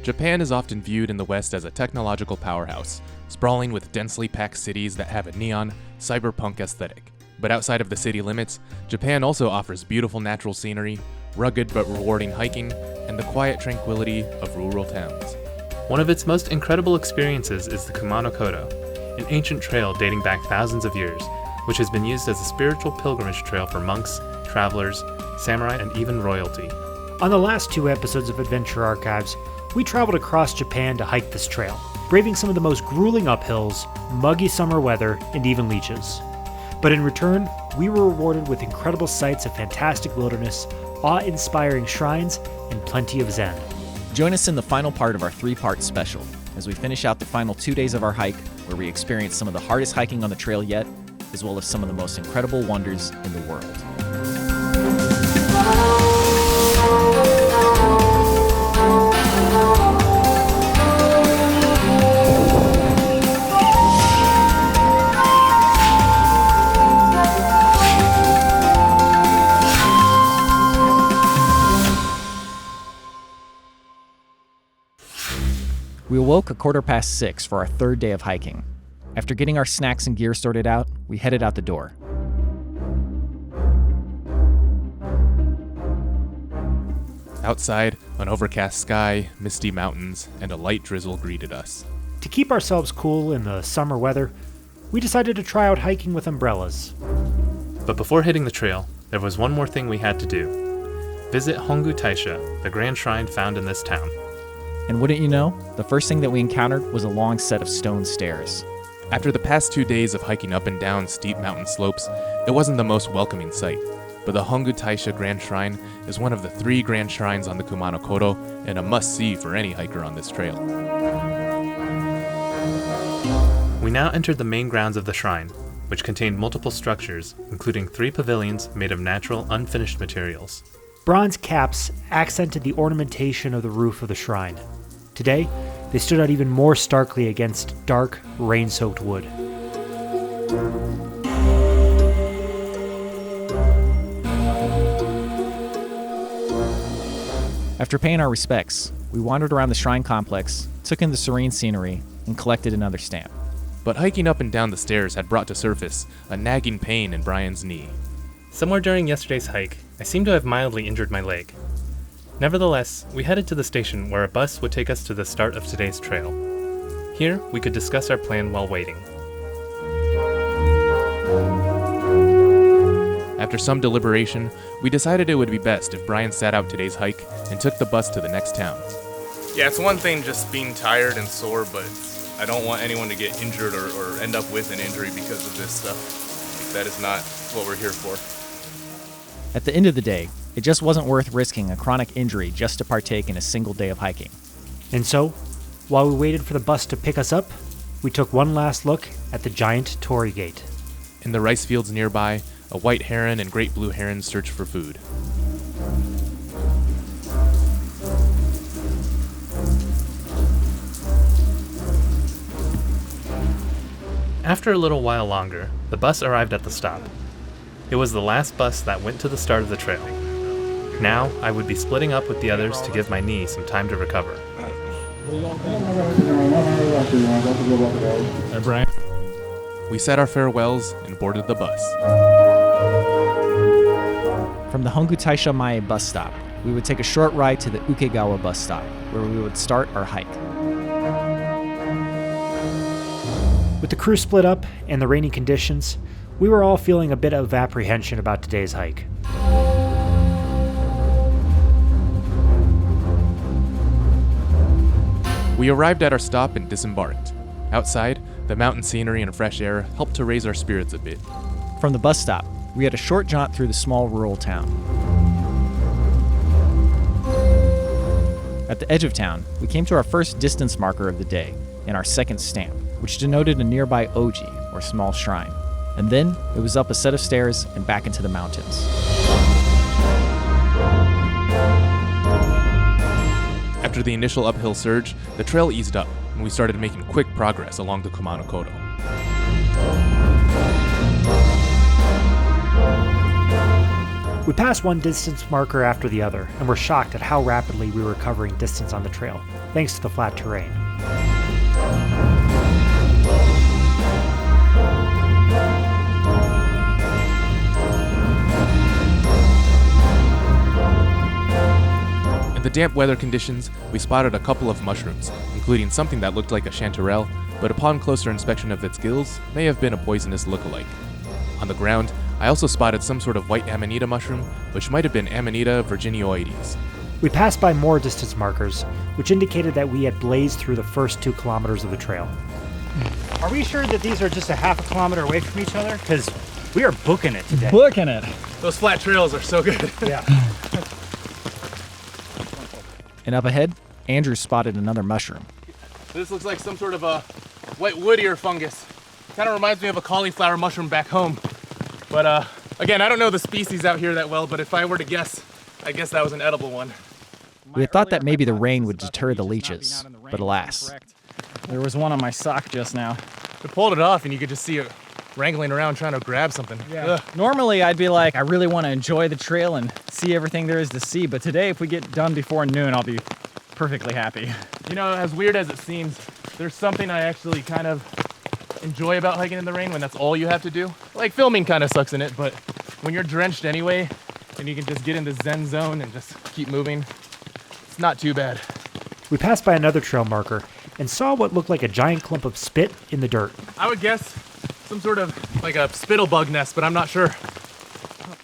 Japan is often viewed in the West as a technological powerhouse, sprawling with densely packed cities that have a neon, cyberpunk aesthetic. But outside of the city limits, Japan also offers beautiful natural scenery, rugged but rewarding hiking, and the quiet tranquility of rural towns. One of its most incredible experiences is the Kumano Kodo, an ancient trail dating back thousands of years, which has been used as a spiritual pilgrimage trail for monks, travelers, samurai, and even royalty. On the last 2 episodes of Adventure Archives, we traveled across Japan to hike this trail, braving some of the most grueling uphills, muggy summer weather, and even leeches. But in return, we were rewarded with incredible sights of fantastic wilderness, awe-inspiring shrines, and plenty of zen. Join us in the final part of our 3-part special, as we finish out the final 2 days of our hike, where we experience some of the hardest hiking on the trail yet, as well as some of the most incredible wonders in the world. We awoke 6:15 for our 3rd day of hiking. After getting our snacks and gear sorted out, we headed out the door. Outside, an overcast sky, misty mountains, and a light drizzle greeted us. To keep ourselves cool in the summer weather, we decided to try out hiking with umbrellas. But before hitting the trail, there was one more thing we had to do. Visit Hongu Taisha, the grand shrine found in this town. And wouldn't you know, the first thing that we encountered was a long set of stone stairs. After the past 2 days of hiking up and down steep mountain slopes, it wasn't the most welcoming sight. But the Hongu Taisha Grand Shrine is one of the 3 grand shrines on the Kumano Kodo and a must-see for any hiker on this trail. We now entered the main grounds of the shrine, which contained multiple structures, including 3 pavilions made of natural, unfinished materials. Bronze caps accented the ornamentation of the roof of the shrine. Today, they stood out even more starkly against dark, rain-soaked wood. After paying our respects, we wandered around the shrine complex, took in the serene scenery, and collected another stamp. But hiking up and down the stairs had brought to surface a nagging pain in Bryan's knee. Somewhere during yesterday's hike, I seem to have mildly injured my leg. Nevertheless, we headed to the station where a bus would take us to the start of today's trail. Here, we could discuss our plan while waiting. After some deliberation, we decided it would be best if Bryan sat out today's hike and took the bus to the next town. Yeah, it's one thing just being tired and sore, but I don't want anyone to get injured or end up with an injury because of this stuff. That is not what we're here for. At the end of the day, it just wasn't worth risking a chronic injury just to partake in a single day of hiking. And so, while we waited for the bus to pick us up, we took one last look at the giant torii gate. In the rice fields nearby, a white heron and great blue herons searched for food. After a little while longer, the bus arrived at the stop. It was the last bus that went to the start of the trail. Now, I would be splitting up with the others to give my knee some time to recover. Hey, Bryan. We said our farewells and boarded the bus. From the Hongu Taisha Mae bus stop, we would take a short ride to the Ukegawa bus stop, where we would start our hike. With the crew split up and the rainy conditions, we were all feeling a bit of apprehension about today's hike. We arrived at our stop and disembarked. Outside, the mountain scenery and fresh air helped to raise our spirits a bit. From the bus stop, we had a short jaunt through the small rural town. At the edge of town, we came to our first distance marker of the day and our second stamp, which denoted a nearby oji, or small shrine. And then it was up a set of stairs and back into the mountains. After the initial uphill surge, the trail eased up, and we started making quick progress along the Kumano Kodo. We passed one distance marker after the other, and were shocked at how rapidly we were covering distance on the trail, thanks to the flat terrain. In the damp weather conditions, we spotted a couple of mushrooms, including something that looked like a chanterelle, but upon closer inspection of its gills, may have been a poisonous look-alike. On the ground, I also spotted some sort of white amanita mushroom, which might have been Amanita virginioides. We passed by more distance markers, which indicated that we had blazed through the first 2 kilometers of the trail. Are we sure that these are just a half a kilometer away from each other? Because we are booking it today. Booking it. Those flat trails are so good. Yeah. And up ahead, Andrew spotted another mushroom. This looks like some sort of a white woody or fungus. Kind of reminds me of a cauliflower mushroom back home. But again, I don't know the species out here that well, but if I were to guess, I guess that was an edible one. We had thought that maybe the rain would deter the leeches, but alas. There was one on my sock just now. I pulled it off and you could just see it wrangling around trying to grab something. Ugh. Normally I'd be like, I really want to enjoy the trail and see everything there is to see, but today if we get done before noon, I'll be perfectly happy. You know, as weird as it seems, there's something I actually kind of enjoy about hiking in the rain when that's all you have to do. Like filming kind of sucks in it, but when you're drenched anyway and you can just get in the zen zone and just keep moving, it's not too bad. We passed by another trail marker and saw what looked like a giant clump of spit in the dirt. I would guess some sort of like a spittlebug nest, but I'm not sure.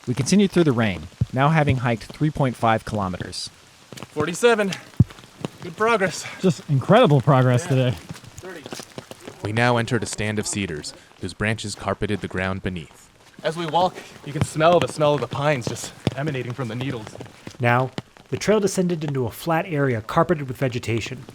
We continued through the rain, now having hiked 3.5 kilometers. 47. Good progress. Just incredible progress today. 30. We now entered a stand of cedars, whose branches carpeted the ground beneath. As we walk, you can smell the smell of the pines just emanating from the needles. Now, the trail descended into a flat area carpeted with vegetation.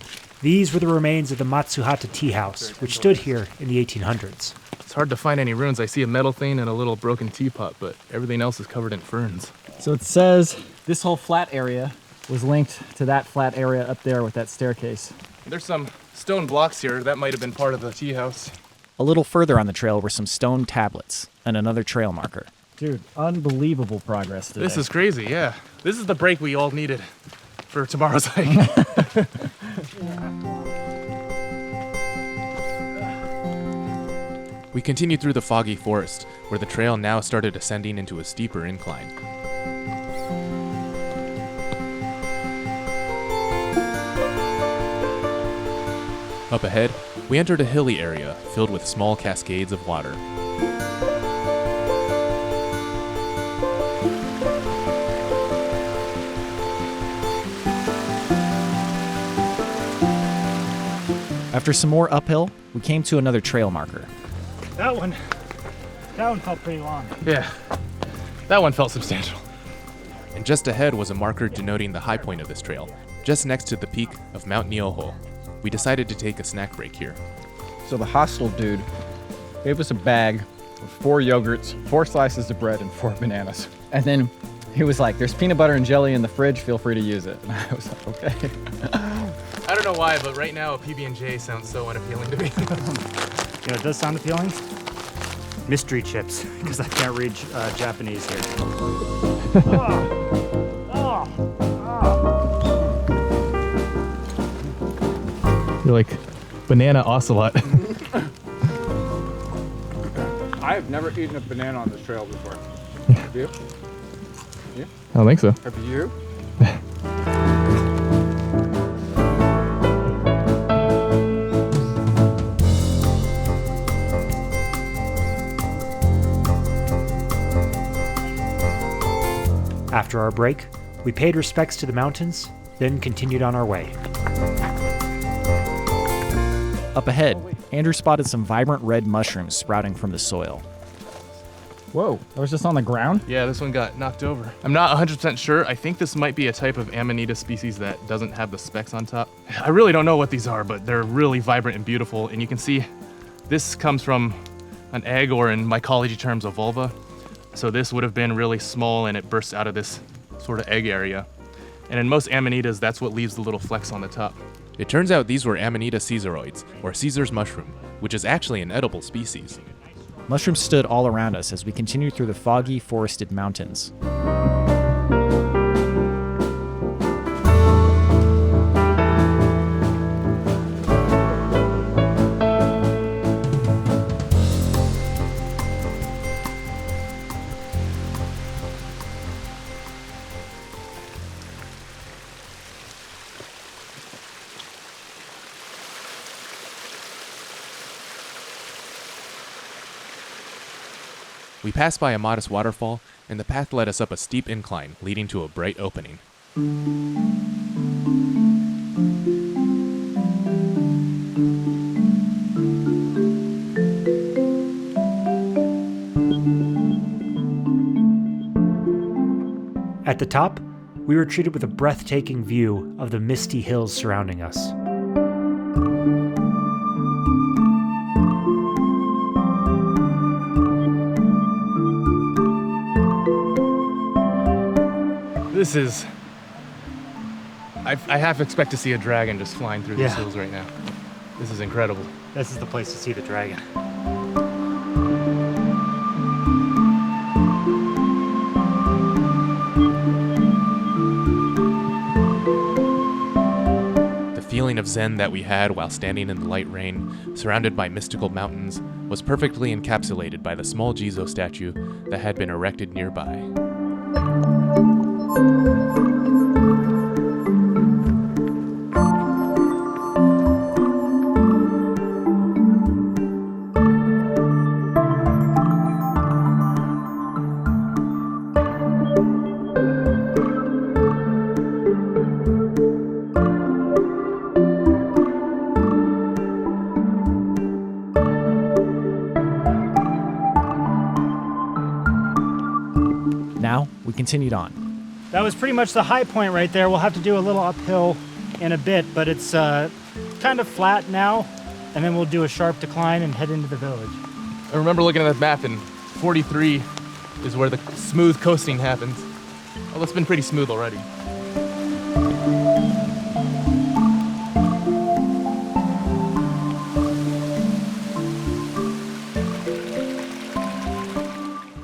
These were the remains of the Matsuhata Teahouse, which stood here in the 1800s. It's hard to find any ruins. I see a metal thing and a little broken teapot, but everything else is covered in ferns. So it says this whole flat area was linked to that flat area up there with that staircase. There's some stone blocks here. That might have been part of the tea house. A little further on the trail were some stone tablets and another trail marker. Dude, unbelievable progress today. This is crazy, yeah. This is the break we all needed for tomorrow's hike. We continued through the foggy forest, where the trail now started ascending into a steeper incline. Up ahead, we entered a hilly area filled with small cascades of water. After some more uphill, we came to another trail marker. That one felt pretty long. Yeah, that one felt substantial. And just ahead was a marker denoting the high point of this trail, just next to the peak of Mount Nyoho. We decided to take a snack break here. So the hostel dude gave us a bag with 4 yogurts, 4 slices of bread, and 4 bananas. And then he was like, there's peanut butter and jelly in the fridge, feel free to use it. And I was like, okay. I don't know why, but right now a PB&J sounds so unappealing to me. You know, it does sound appealing. Mystery chips, because I can't read Japanese here. You're like banana ocelot. I have never eaten a banana on this trail before. Have you? I don't think so. Have you? After our break, we paid respects to the mountains, then continued on our way. Up ahead, Andrew spotted some vibrant red mushrooms sprouting from the soil. Whoa, that was just on the ground? Yeah, this one got knocked over. I'm not 100% sure. I think this might be a type of Amanita species that doesn't have the specks on top. I really don't know what these are, but they're really vibrant and beautiful. And you can see this comes from an egg, or in mycology terms, a vulva. So this would have been really small and it bursts out of this sort of egg area. And in most Amanitas, that's what leaves the little flecks on the top. It turns out these were Amanita caesaroides, or Caesar's mushroom, which is actually an edible species. Mushrooms stood all around us as we continued through the foggy, forested mountains. We passed by a modest waterfall, and the path led us up a steep incline leading to a bright opening. At the top, we were treated with a breathtaking view of the misty hills surrounding us. This is... I half expect to see a dragon just flying through these hills right now. This is incredible. This is the place to see the dragon. The feeling of zen that we had while standing in the light rain, surrounded by mystical mountains, was perfectly encapsulated by the small Jizo statue that had been erected nearby. Now, we continued on. That was pretty much the high point right there. We'll have to do a little uphill in a bit, but it's kind of flat now, and then we'll do a sharp decline and head into the village. I remember looking at that map, and 43 is where the smooth coasting happens. Well, it's been pretty smooth already.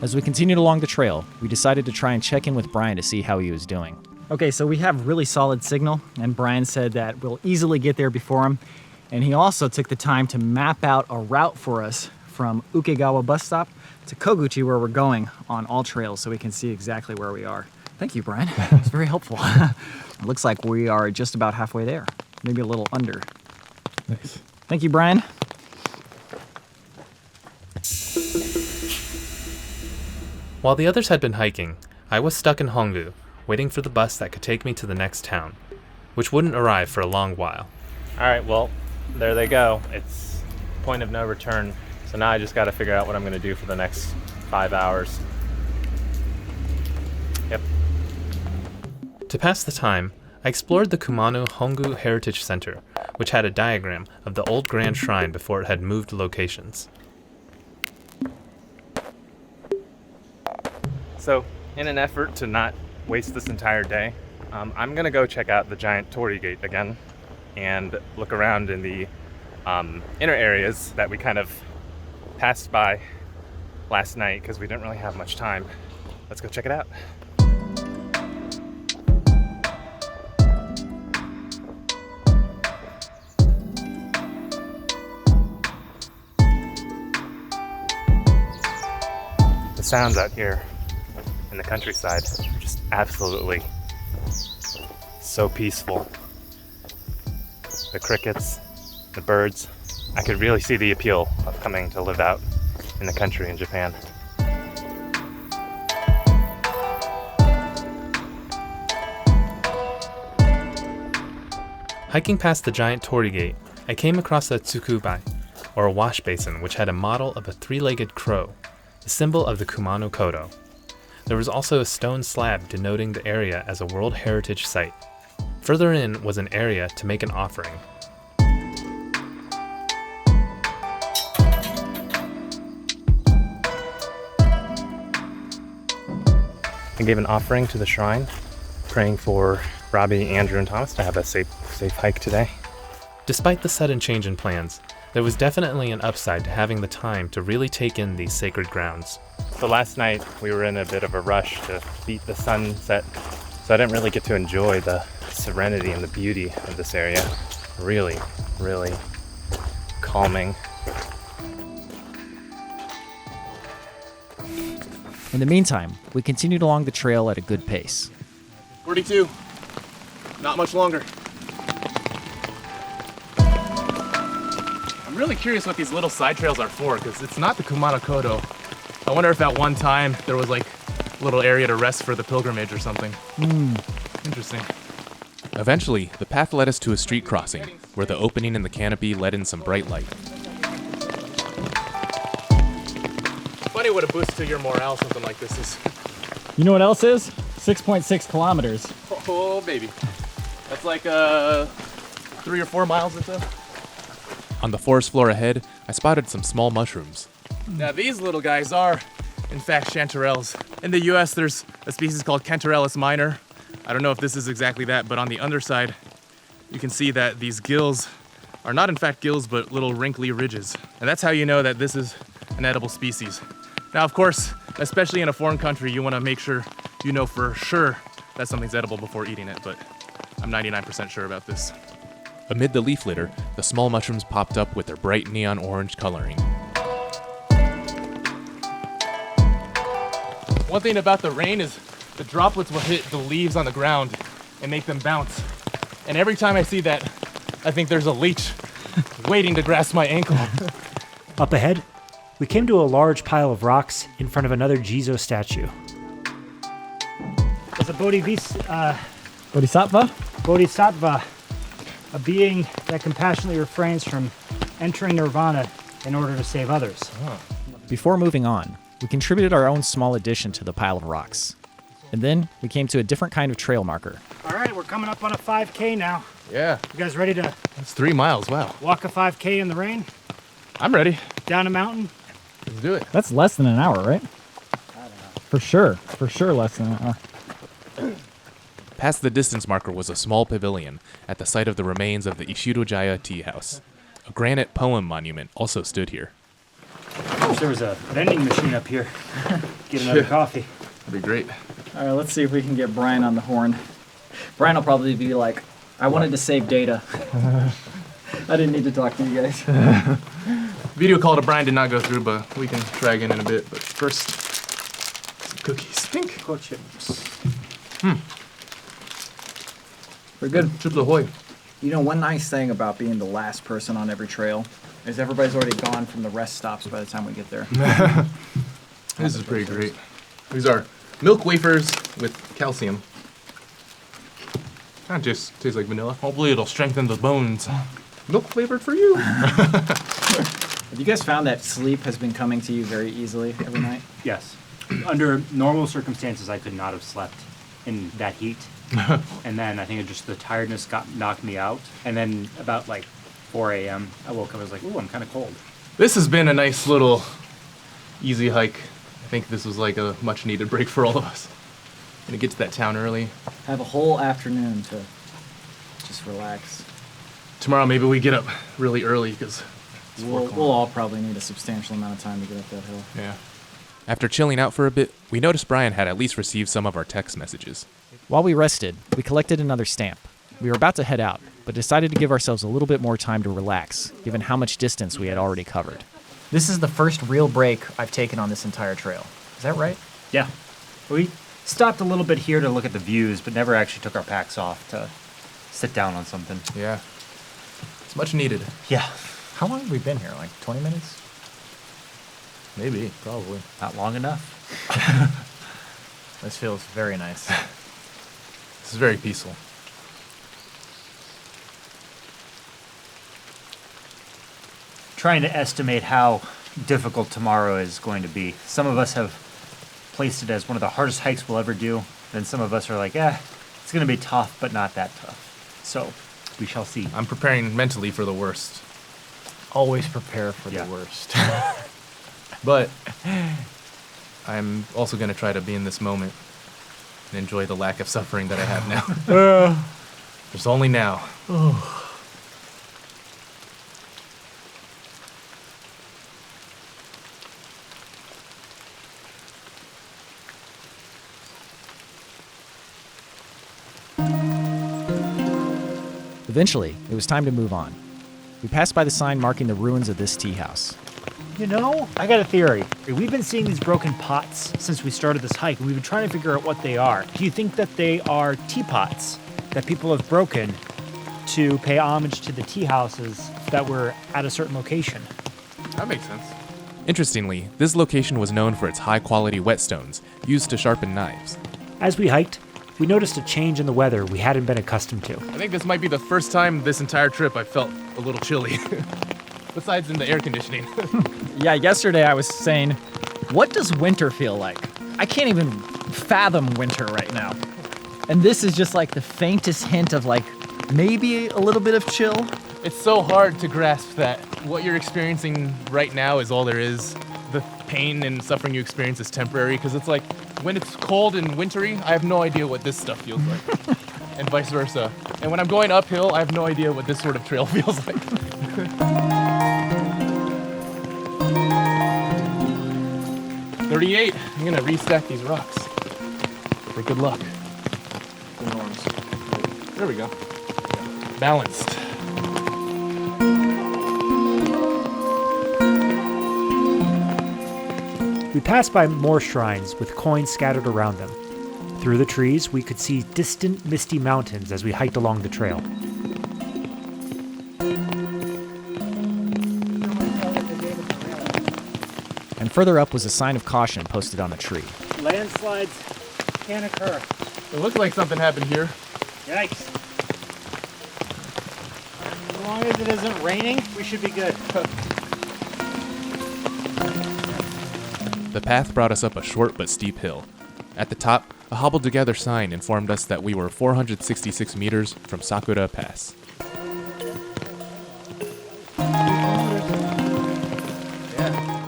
As we continued along the trail, we decided to try and check in with Bryan to see how he was doing. Okay, so we have really solid signal, and Bryan said that we'll easily get there before him. And he also took the time to map out a route for us from Ukegawa bus stop to Koguchi, where we're going on all trails, so we can see exactly where we are. Thank you, Bryan. It's very helpful. It looks like we are just about halfway there, maybe a little under. Nice. Thank you, Bryan. While the others had been hiking, I was stuck in Hongu, waiting for the bus that could take me to the next town, which wouldn't arrive for a long while. Alright, well, there they go. It's point of no return. So now I just gotta figure out what I'm gonna do for the next 5 hours. Yep. To pass the time, I explored the Kumano Hongu Heritage Center, which had a diagram of the old Grand Shrine before it had moved locations. So, in an effort to not waste this entire day, I'm gonna go check out the giant torii gate again and look around in the inner areas that we kind of passed by last night because we didn't really have much time. Let's go check it out. The sounds out here in the countryside are just absolutely so peaceful. The crickets, the birds. I could really see the appeal of coming to live out in the country in Japan. Hiking past the giant torii gate, I came across a tsukubai, or a wash basin, which had a model of a three-legged crow, the symbol of the Kumano Kodo. There was also a stone slab denoting the area as a World Heritage Site. Further in was an area to make an offering. I gave an offering to the shrine, praying for Robby, Andrew, and Thomas to have a safe hike today. Despite the sudden change in plans, there was definitely an upside to having the time to really take in these sacred grounds. So last night we were in a bit of a rush to beat the sunset, so I didn't really get to enjoy the serenity and the beauty of this area. Really, really calming. In the meantime, we continued along the trail at a good pace. 42. Not much longer. I'm really curious what these little side trails are for, because it's not the Kumano Kodo. I wonder if at one time there was like a little area to rest for the pilgrimage or something. Interesting. Eventually, the path led us to a street crossing, where the opening in the canopy let in some bright light. Funny what a boost to your morale something like this is. You know what else is? 6.6 kilometers. Oh, baby. That's like 3 or 4 miles or so. On the forest floor ahead, I spotted some small mushrooms. Now these little guys are, in fact, chanterelles. In the US, there's a species called Cantarellus minor. I don't know if this is exactly that, but on the underside, you can see that these gills are not in fact gills, but little wrinkly ridges. And that's how you know that this is an edible species. Now, of course, especially in a foreign country, you want to make sure you know for sure that something's edible before eating it, but I'm 99% sure about this. Amid the leaf litter, the small mushrooms popped up with their bright neon orange coloring. One thing about the rain is the droplets will hit the leaves on the ground and make them bounce. And every time I see that, I think there's a leech waiting to grasp my ankle. Up ahead, we came to a large pile of rocks in front of another Jizo statue. It's a Bodhisattva? Bodhisattva, a being that compassionately refrains from entering Nirvana in order to save others. Before moving on, we contributed our own small addition to the pile of rocks. And then we came to a different kind of trail marker. All right, we're coming up on a 5K now. Yeah, You guys ready to that's 3 miles, wow. walk a 5K in the rain? I'm ready. Down a mountain? Let's do it. That's less than an hour, right? I don't know. For sure less than an hour. Past the distance marker was a small pavilion at the site of the remains of the Ishido-Jaya Teahouse. A granite poem monument also stood here. I wish there was a vending machine up here. Get another coffee. That'd be great. All right, let's see if we can get Bryan on the horn. Bryan will probably be like, I wanted to save data. I didn't need to talk to you guys. Video call to Bryan did not go through, but we can try again in a bit. But first, some cookies. Pink. Chips. We're good. Chips Ahoy. You know, one nice thing about being the last person on every trail is everybody's already gone from the rest stops by the time we get there. This is pretty great. These are milk wafers with calcium. Kind of just tastes like vanilla. Hopefully it'll strengthen the bones. Milk flavored for you. Have you guys found that sleep has been coming to you very easily every night? Yes. Under normal circumstances, I could not have slept in that heat. And then I think it just the tiredness knocked me out. And then about like 4 a.m., I woke up, I was like, ooh, I'm kind of cold. This has been a nice little easy hike. I think this was like a much needed break for all of us. Gonna get to that town early. Have a whole afternoon to just relax. Tomorrow maybe we get up really early because We'll all probably need a substantial amount of time to get up that hill. yeah. After chilling out for a bit, we noticed Bryan had at least received some of our text messages. While we rested, we collected another stamp. We were about to head out, but decided to give ourselves a little bit more time to relax, given how much distance we had already covered. This is the first real break I've taken on this entire trail. Is that right? Yeah. We stopped a little bit here to look at the views, but never actually took our packs off to sit down on something. Yeah. It's much needed. Yeah. How long have we been here? Like 20 minutes? Maybe, probably. Not long enough. This feels very nice. This is very peaceful. Trying to estimate how difficult tomorrow is going to be. Some of us have placed it as one of the hardest hikes we'll ever do. Then some of us are like, it's going to be tough, but not that tough. So we shall see. I'm preparing mentally for the worst. Always prepare for Yeah. the worst. But I'm also going to try to be in this moment and enjoy the lack of suffering that I have now. There's only now. Eventually, it was time to move on. We passed by the sign marking the ruins of this tea house. You know, I got a theory. We've been seeing these broken pots since we started this hike, and we've been trying to figure out what they are. Do you think that they are teapots that people have broken to pay homage to the tea houses that were at a certain location? That makes sense. Interestingly, this location was known for its high-quality whetstones, used to sharpen knives. As we hiked, we noticed a change in the weather we hadn't been accustomed to. I think this might be the first time this entire trip I felt a little chilly. Besides in the air conditioning. Yeah, yesterday I was saying, what does winter feel like? I can't even fathom winter right now. And this is just like the faintest hint of like maybe a little bit of chill. It's so hard to grasp that what you're experiencing right now is all there is. The pain and suffering you experience is temporary, because it's like when it's cold and wintry, I have no idea what this stuff feels like. And vice versa. And when I'm going uphill, I have no idea what this sort of trail feels like. 38. I'm gonna restack these rocks for good luck. There we go. Balanced. We passed by more shrines with coins scattered around them. Through the trees, we could see distant, misty mountains as we hiked along the trail. And further up was a sign of caution posted on a tree. Landslides can occur. It looked like something happened here. Yikes. As long as it isn't raining, we should be good. The path brought us up a short but steep hill. At the top, a hobbled-together sign informed us that we were 466 meters from Sakura Pass.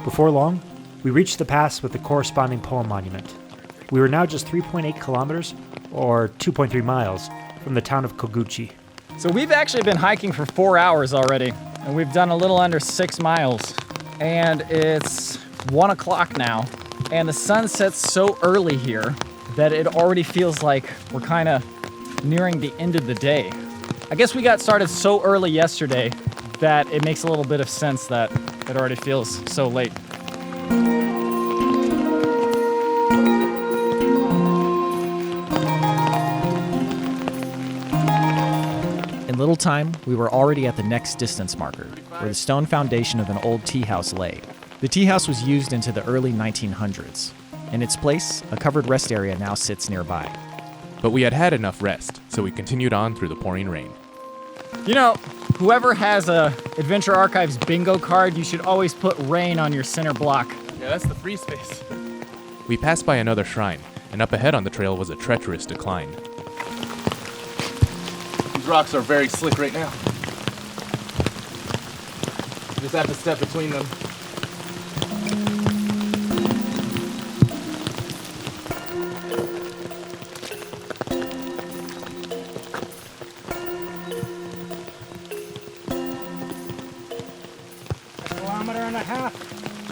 Before long, we reached the pass with the corresponding poem monument. We were now just 3.8 kilometers, or 2.3 miles, from the town of Koguchi. So we've actually been hiking for 4 hours already, and we've done a little under 6 miles. And it's 1 o'clock now, and the sun sets so early here that it already feels like we're kind of nearing the end of the day. I guess we got started so early yesterday that it makes a little bit of sense that it already feels so late. In little time, we were already at the next distance marker, where the stone foundation of an old tea house lay. The tea house was used into the early 1900s. In its place, a covered rest area now sits nearby. But we had had enough rest, so we continued on through the pouring rain. You know, whoever has a Adventure Archives bingo card, you should always put rain on your center block. Yeah, that's the free space. We passed by another shrine, and up ahead on the trail was a treacherous decline. These rocks are very slick right now. You just have to step between them.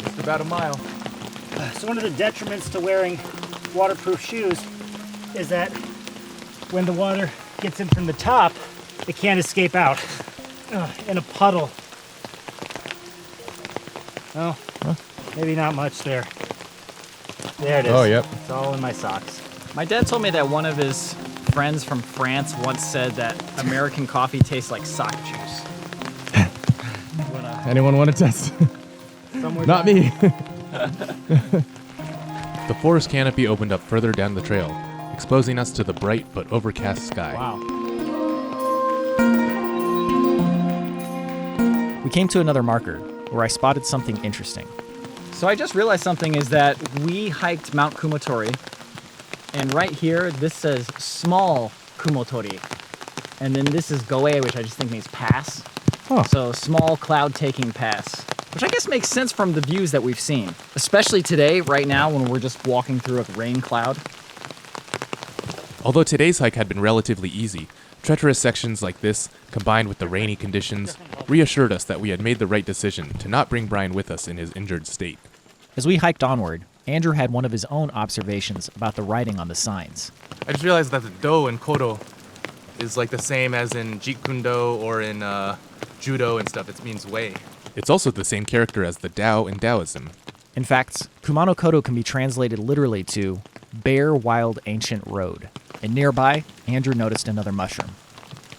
Just about a mile. So one of the detriments to wearing waterproof shoes is that when the water gets in from the top, it can't escape out in a puddle. Oh, maybe not much there. There it is. Oh, yep. It's all in my socks. My dad told me that one of his friends from France once said that American coffee tastes like sock juice. Anyone want to test? Somewhere Not down- me. The forest canopy opened up further down the trail, exposing us to the bright but overcast sky. Wow. We came to another marker, where I spotted something interesting. So I just realized something is that we hiked Mount Kumotori, and right here, this says small Kumotori. And then this is Goe, which I just think means pass. Huh. So small cloud-taking pass, which I guess makes sense from the views that we've seen, especially today, right now, when we're just walking through a rain cloud. Although today's hike had been relatively easy, treacherous sections like this, combined with the rainy conditions, reassured us that we had made the right decision to not bring Bryan with us in his injured state. As we hiked onward, Andrew had one of his own observations about the writing on the signs. I just realized that the do in Kodo is like the same as in Jeet Kune Do or in Judo and stuff. It means way. It's also the same character as the Tao in Taoism. In fact, Kumano Kodo can be translated literally to bare, wild, ancient road. And nearby, Andrew noticed another mushroom.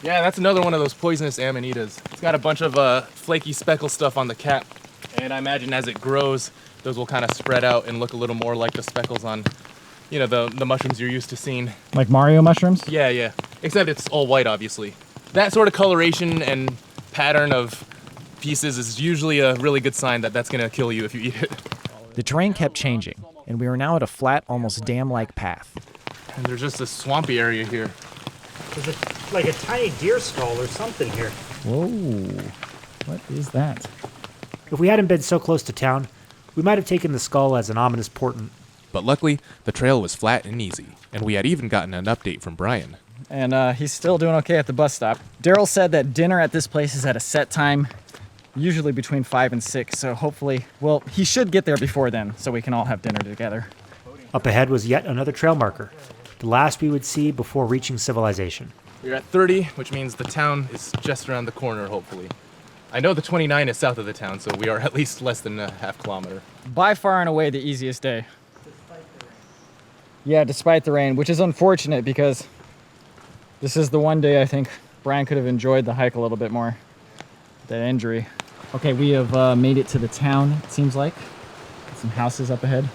Yeah, that's another one of those poisonous amanitas. It's got a bunch of flaky speckle stuff on the cap, And I imagine as it grows, those will kind of spread out and look a little more like the speckles on, you know, the mushrooms you're used to seeing. Like Mario mushrooms? Yeah, yeah. Except it's all white, obviously. That sort of coloration and pattern of pieces is usually a really good sign that that's going to kill you if you eat it. The terrain kept changing, and we were now at a flat, almost dam-like path. And there's just a swampy area here. There's like a tiny deer skull or something here. Whoa. What is that? If we hadn't been so close to town, we might have taken the skull as an ominous portent. But luckily, the trail was flat and easy, and we had even gotten an update from Bryan. And he's still doing okay at the bus stop. Darrell said that dinner at this place is at a set time, usually between 5 and 6, so hopefully, well, he should get there before then, so we can all have dinner together. Up ahead was yet another trail marker, the last we would see before reaching civilization. We're at 30, which means the town is just around the corner, hopefully. I know the 29 is south of the town, so we are at least less than a half kilometer. By far and away the easiest day. Yeah, despite the rain, which is unfortunate because this is the one day I think Bryan could have enjoyed the hike a little bit more. That injury. Okay, we have made it to the town, it seems like. Some houses up ahead.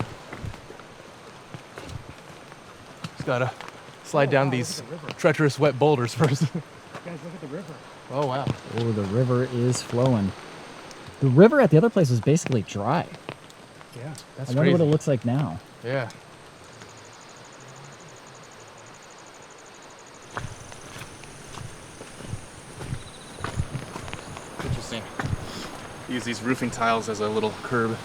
Just gotta slide down these treacherous wet boulders first. Guys, look at the river. Oh, wow. Oh, the river is flowing. The river at the other place was basically dry. Yeah. That's I wonder crazy. what it looks like now. Yeah. Interesting. Use these roofing tiles as a little curb.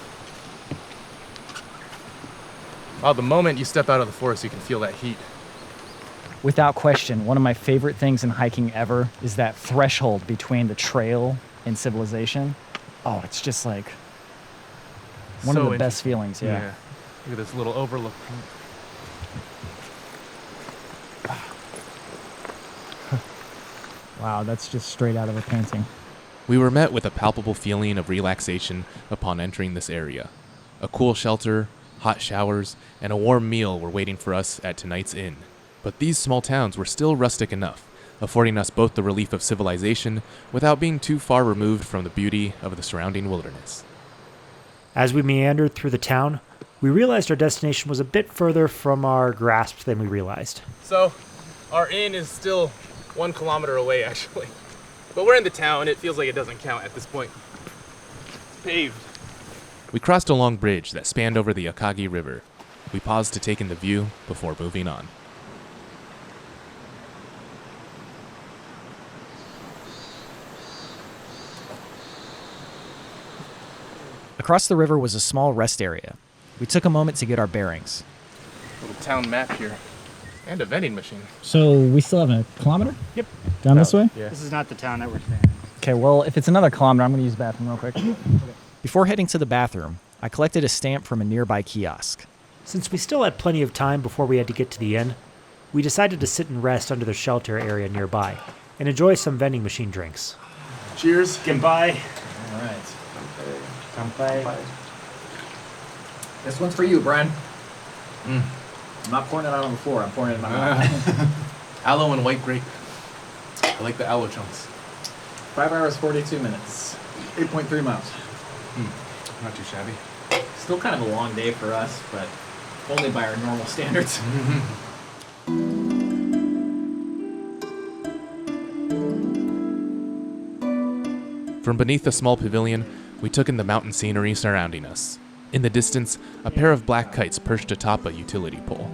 Wow, the moment you step out of the forest, you can feel that heat. Without question, one of my favorite things in hiking ever is that threshold between the trail and civilization. Oh, it's just like one of the best feelings, yeah. Look at this little overlook. Wow, that's just straight out of a painting. We were met with a palpable feeling of relaxation upon entering this area. A cool shelter, hot showers, and a warm meal were waiting for us at tonight's inn. But these small towns were still rustic enough, affording us both the relief of civilization without being too far removed from the beauty of the surrounding wilderness. As we meandered through the town, we realized our destination was a bit further from our grasp than we realized. So, our inn is still 1 kilometer away, actually. But we're in the town. It feels like it doesn't count at this point. It's paved. We crossed a long bridge that spanned over the Akagi River. We paused to take in the view before moving on. Across the river was a small rest area. We took a moment to get our bearings. Little town map here. And a vending machine. So we still have a kilometer? Yep. Down this way? Yeah. This is not the town that we're staying in. Okay, well, if it's another kilometer, I'm going to use the bathroom real quick. Before heading to the bathroom, I collected a stamp from a nearby kiosk. Since we still had plenty of time before we had to get to the inn, we decided to sit and rest under the shelter area nearby and enjoy some vending machine drinks. Cheers. Genpai. All right. Genpai. This one's for you, Bryan. I'm not pouring it out on the floor. I'm pouring it in my mouth. Aloe and white grape. I like the aloe chunks. 5 hours, 42 minutes. 8.3 miles. Not too shabby. Still kind of a long day for us, but only by our normal standards. From beneath the small pavilion, we took in the mountain scenery surrounding us. In the distance, a pair of black kites perched atop a utility pole.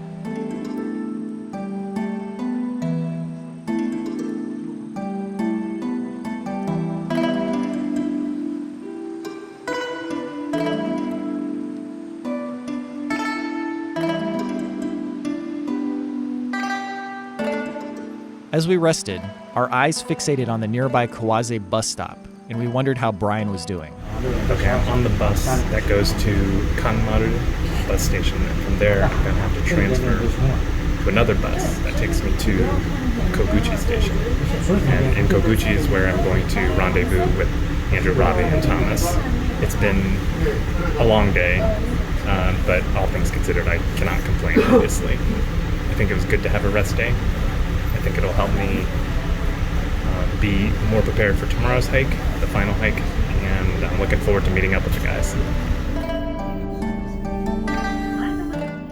As we rested, our eyes fixated on the nearby Kowaze bus stop, and we wondered how Bryan was doing. Okay, I'm on the bus that goes to Kanmaru bus station, and from there I'm going to have to transfer to another bus that takes me to Koguchi station. And in Koguchi is where I'm going to rendezvous with Andrew, Robby, and Thomas. It's been a long day, but all things considered, I cannot complain, obviously. I think it was good to have a rest day. I think it'll help me be more prepared for tomorrow's hike, the final hike, and I'm looking forward to meeting up with the guys.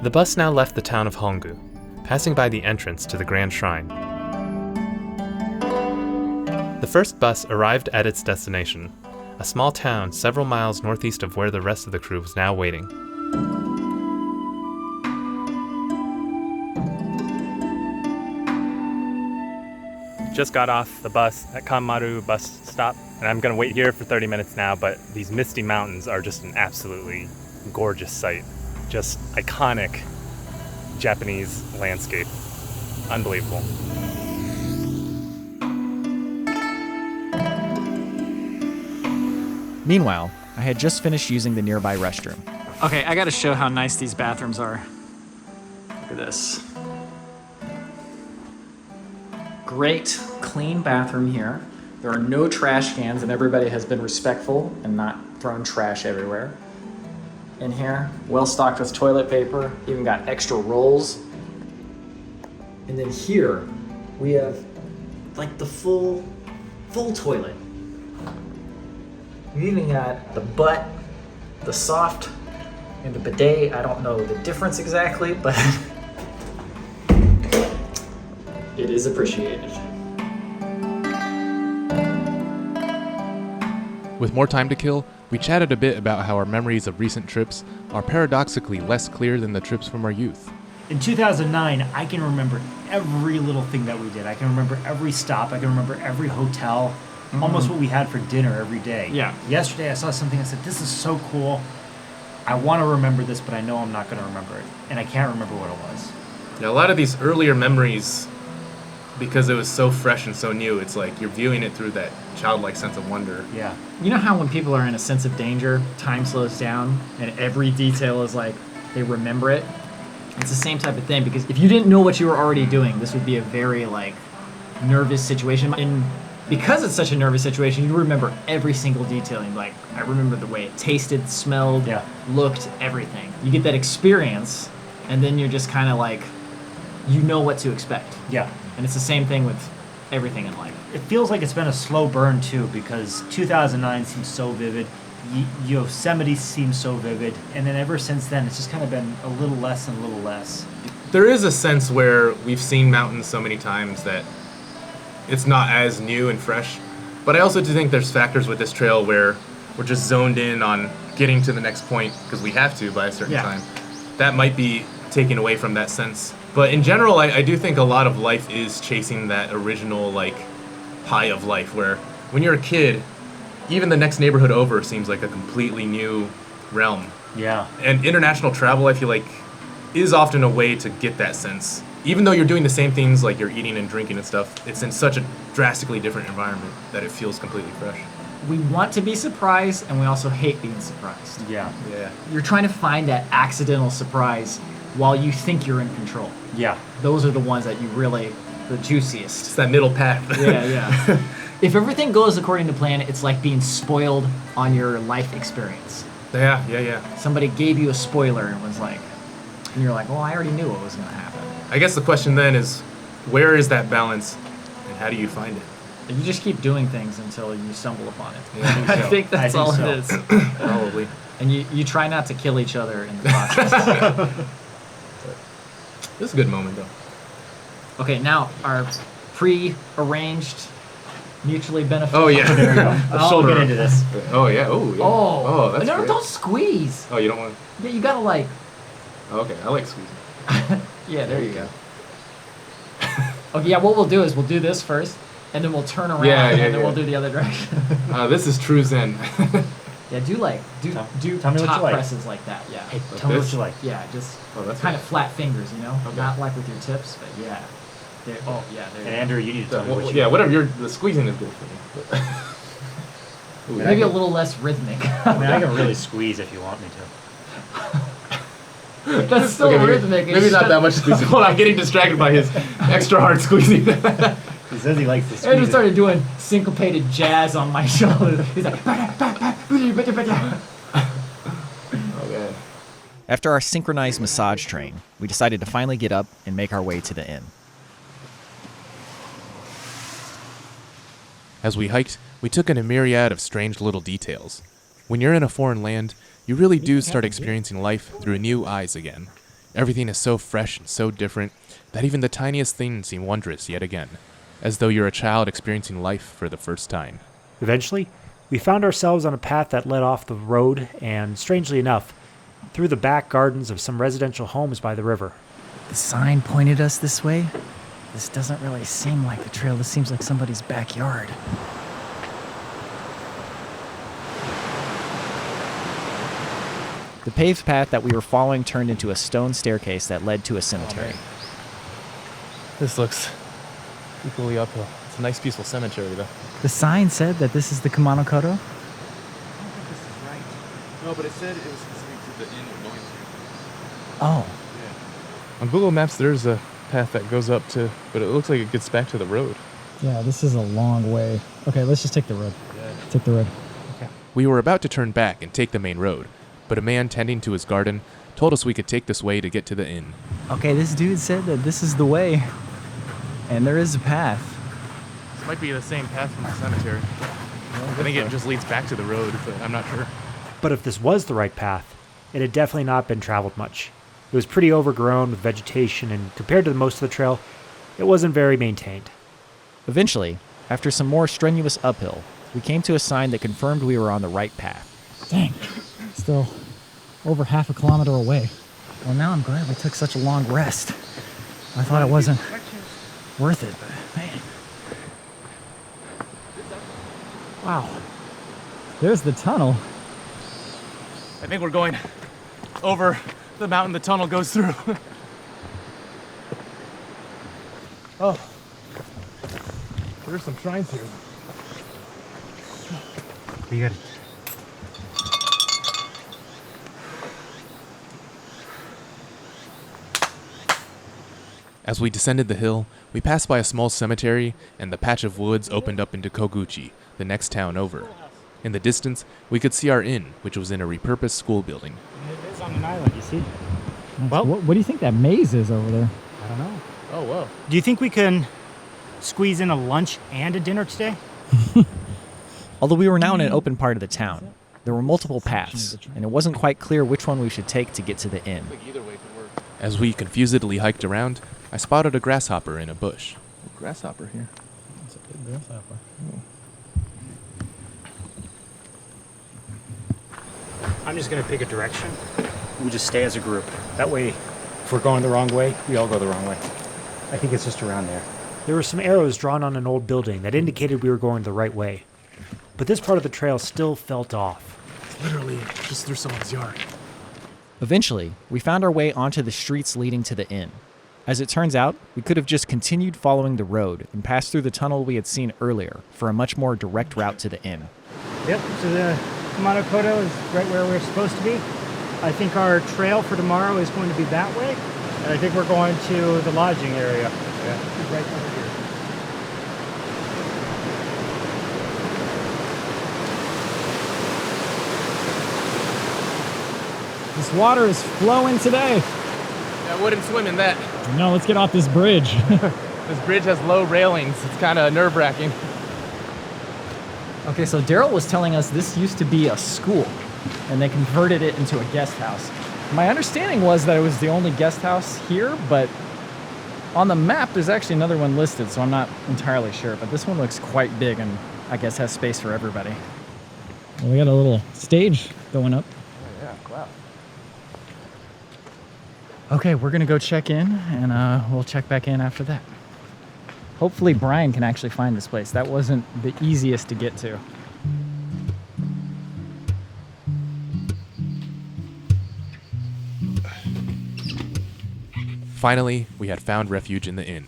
The bus now left the town of Hongu, passing by the entrance to the Grand Shrine. The first bus arrived at its destination, a small town several miles northeast of where the rest of the crew was now waiting. Just got off the bus at Kanmaru bus stop, and I'm gonna wait here for 30 minutes now, but these misty mountains are just an absolutely gorgeous sight. Just iconic Japanese landscape. Unbelievable. Meanwhile, I had just finished using the nearby restroom. Okay, I gotta show how nice these bathrooms are. Look at this. Great, clean bathroom here. There are no trash cans, and everybody has been respectful and not thrown trash everywhere. In here, well stocked with toilet paper, even got extra rolls. And then here, we have like the full toilet. We even got the butt, the soft, and the bidet. I don't know the difference exactly, but it is appreciated. With more time to kill, we chatted a bit about how our memories of recent trips are paradoxically less clear than the trips from our youth. In 2009, I can remember every little thing that we did. I can remember every stop. I can remember every hotel, almost what we had for dinner every day. Yeah. Yesterday, I saw something. I said, "This is so cool. I want to remember this, but I know I'm not going to remember it, and I can't remember what it was." Yeah, a lot of these earlier memories, because it was so fresh and so new, it's like you're viewing it through that childlike sense of wonder. Yeah. You know how when people are in a sense of danger, time slows down and every detail is like, they remember it? It's the same type of thing, because if you didn't know what you were already doing, this would be a very like nervous situation. And because it's such a nervous situation, you remember every single detail. And like, I remember the way it tasted, smelled, looked, everything. You get that experience, and then you're just kind of like, you know what to expect. Yeah. And it's the same thing with everything in life. It feels like it's been a slow burn too, because 2009 seems so vivid. Yosemite seems so vivid, and then ever since then, it's just kind of been a little less and a little less. There is a sense where we've seen mountains so many times that it's not as new and fresh. But I also do think there's factors with this trail where we're just zoned in on getting to the next point because we have to by a certain time. That might be taken away from that sense. But in general, I do think a lot of life is chasing that original like high of life where when you're a kid, even the next neighborhood over seems like a completely new realm. Yeah. And international travel, I feel like, is often a way to get that sense. Even though you're doing the same things, like you're eating and drinking and stuff, it's in such a drastically different environment that it feels completely fresh. We want to be surprised, and we also hate being surprised. Yeah. Yeah. You're trying to find that accidental surprise while you think you're in control. Yeah. Those are the ones that you really, the juiciest. It's that middle path. Yeah. If everything goes according to plan, it's like being spoiled on your life experience. Yeah. Somebody gave you a spoiler and was like, and you're like, well, I already knew what was going to happen. I guess the question then is, where is that balance, and how do you find it? And you just keep doing things until you stumble upon it. Yeah, I think that's all so. it is. Probably. And you try not to kill each other in the process. This is a good moment, though. Okay, now our pre-arranged, mutually beneficial. Oh, yeah. There we go. I'll shoulder get into this. Oh, yeah. Oh, yeah. Oh, that's no, great. don't squeeze. Oh, you don't want Yeah, you gotta like. to... Okay, I like squeezing. Yeah, there you go. Okay, yeah, what we'll do is we'll do this first, and then we'll turn around, and then we'll do the other direction. This is true Zen. Yeah, do tell me what top you like. presses like that. Yeah. Hey, tell me what you like. Yeah, just that's kind good. of flat fingers, you know, Okay. not like with your tips, but yeah. There, oh, yeah, there. And You go. Andrew, you need to tell me what you Yeah, like. whatever. The squeezing is good for me. Ooh, Maybe a little less rhythmic. I mean, I can really squeeze if you want me to. That's still Okay, rhythmic. Maybe not that much squeezing. Hold on, I'm getting distracted by his extra hard squeezing. He says he likes to squeeze. Andrew it. started doing syncopated jazz on my shoulder. He's like, Okay. After our synchronized massage train, we decided to finally get up and make our way to the inn. As we hiked, we took in a myriad of strange little details. When you're in a foreign land, you really do start experiencing life through new eyes again. Everything is so fresh and so different that even the tiniest things seem wondrous yet again, as though you're a child experiencing life for the first time. Eventually, we found ourselves on a path that led off the road and, strangely enough, through the back gardens of some residential homes by the river. The sign pointed us this way. This doesn't really seem like the trail. This seems like somebody's backyard. The paved path that we were following turned into a stone staircase that led to a cemetery. This looks equally uphill. It's a nice, peaceful cemetery, though. The sign said that this is the Kumano Kodo. No, but it said it was specific to the inn we're going to. Oh. On Google Maps, there's a path that goes up to, but it looks like it gets back to the road. Yeah, this is a long way. Okay, let's just take the road. Take the road. We were about to turn back and take the main road, but a man tending to his garden told us we could take this way to get to the inn. Okay, this dude said that this is the way. And there is a path. This might be the same path from the cemetery. I think it just leads back to the road, but I'm not sure. But if this was the right path, it had definitely not been traveled much. It was pretty overgrown with vegetation, and compared to most of the trail, it wasn't very maintained. Eventually, after some more strenuous uphill, we came to a sign that confirmed we were on the right path. Dang, still over half a kilometer away. Well, now I'm glad we took such a long rest. I thought it wasn't worth it, but man. Wow. There's the tunnel. I think we're going over the mountain the tunnel goes through. Oh, there's some shrines here. You got it. As we descended the hill, we passed by a small cemetery, and the patch of woods opened up into Koguchi, the next town over. In the distance, we could see our inn, which was in a repurposed school building. It's on an island, you see? Well, what do you think that maze is over there? I don't know. Oh, whoa. Do you think we can squeeze in a lunch and a dinner today? Although we were now in an open part of the town, there were multiple paths, and it wasn't quite clear which one we should take to get to the inn. Either way could work. As we confusedly hiked around, I spotted a grasshopper in a bush. Grasshopper here. It's a big grasshopper. I'm just going to pick a direction. We just stay as a group. That way, if we're going the wrong way, we all go the wrong way. I think it's just around there. There were some arrows drawn on an old building that indicated we were going the right way. But this part of the trail still felt off. It's literally just through someone's yard. Eventually, we found our way onto the streets leading to the inn. As it turns out, we could have just continued following the road and passed through the tunnel we had seen earlier for a much more direct route to the inn. Yep, so the Kumano Kodo is right where we're supposed to be. I think our trail for tomorrow is going to be that way. And I think we're going to the lodging area. Yeah, right over here. This water is flowing today. I wouldn't swim in that. No, let's get off this bridge. This bridge has low railings. It's kind of nerve-wracking. Okay, so Darrell was telling us this used to be a school, and they converted it into a guest house. My understanding was that it was the only guest house here, but on the map there's actually another one listed, so I'm not entirely sure. But this one looks quite big and I guess has space for everybody. Well, we got a little stage going up. Oh, yeah, wow. Okay, we're gonna go check in, and we'll check back in after that. Hopefully Bryan can actually find this place. That wasn't the easiest to get to. Finally, we had found refuge in the inn.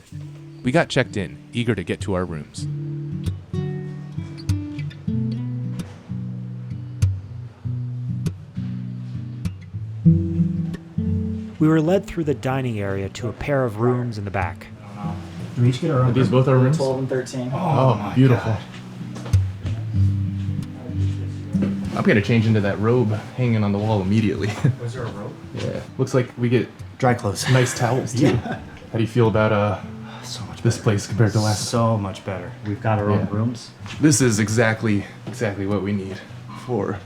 We got checked in, eager to get to our rooms. We were led through the dining area to a pair of rooms in the back. We each get our Are these both our rooms? 12 and 13. Oh, beautiful. I'm going to change into that robe hanging on the wall immediately. Was there a rope? Yeah. Looks like we get Dry clothes. nice towels, too. Yeah. How do you feel about So much this place compared to last? So much better. We've got our own Yeah. rooms. This is exactly what we need for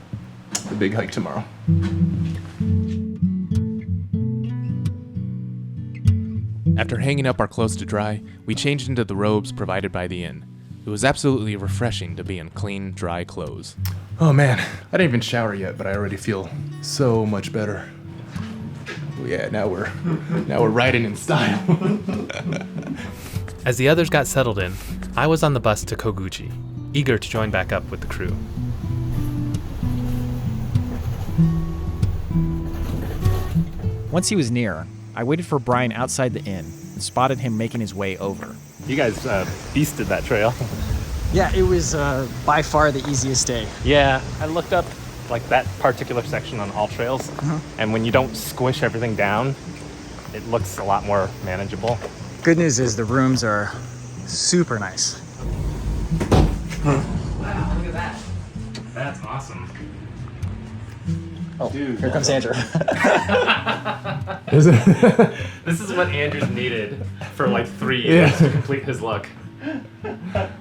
the big hike tomorrow. After hanging up our clothes to dry, we changed into the robes provided by the inn. It was absolutely refreshing to be in clean, dry clothes. Oh man, I didn't even shower yet, but I already feel so much better. Oh yeah, now we're riding in style. As the others got settled in, I was on the bus to Koguchi, eager to join back up with the crew. Once he was near, I waited for Bryan outside the inn and spotted him making his way over. You guys beasted that trail. Yeah, it was by far the easiest day. Yeah, I looked up like that particular section on all trails, and when you don't squish everything down, it looks a lot more manageable. Good news is the rooms are super nice. Wow, look at that. That's awesome. Oh, dude, here comes Andrew. Is it? This is what Andrew's needed for like 3 years to complete his look.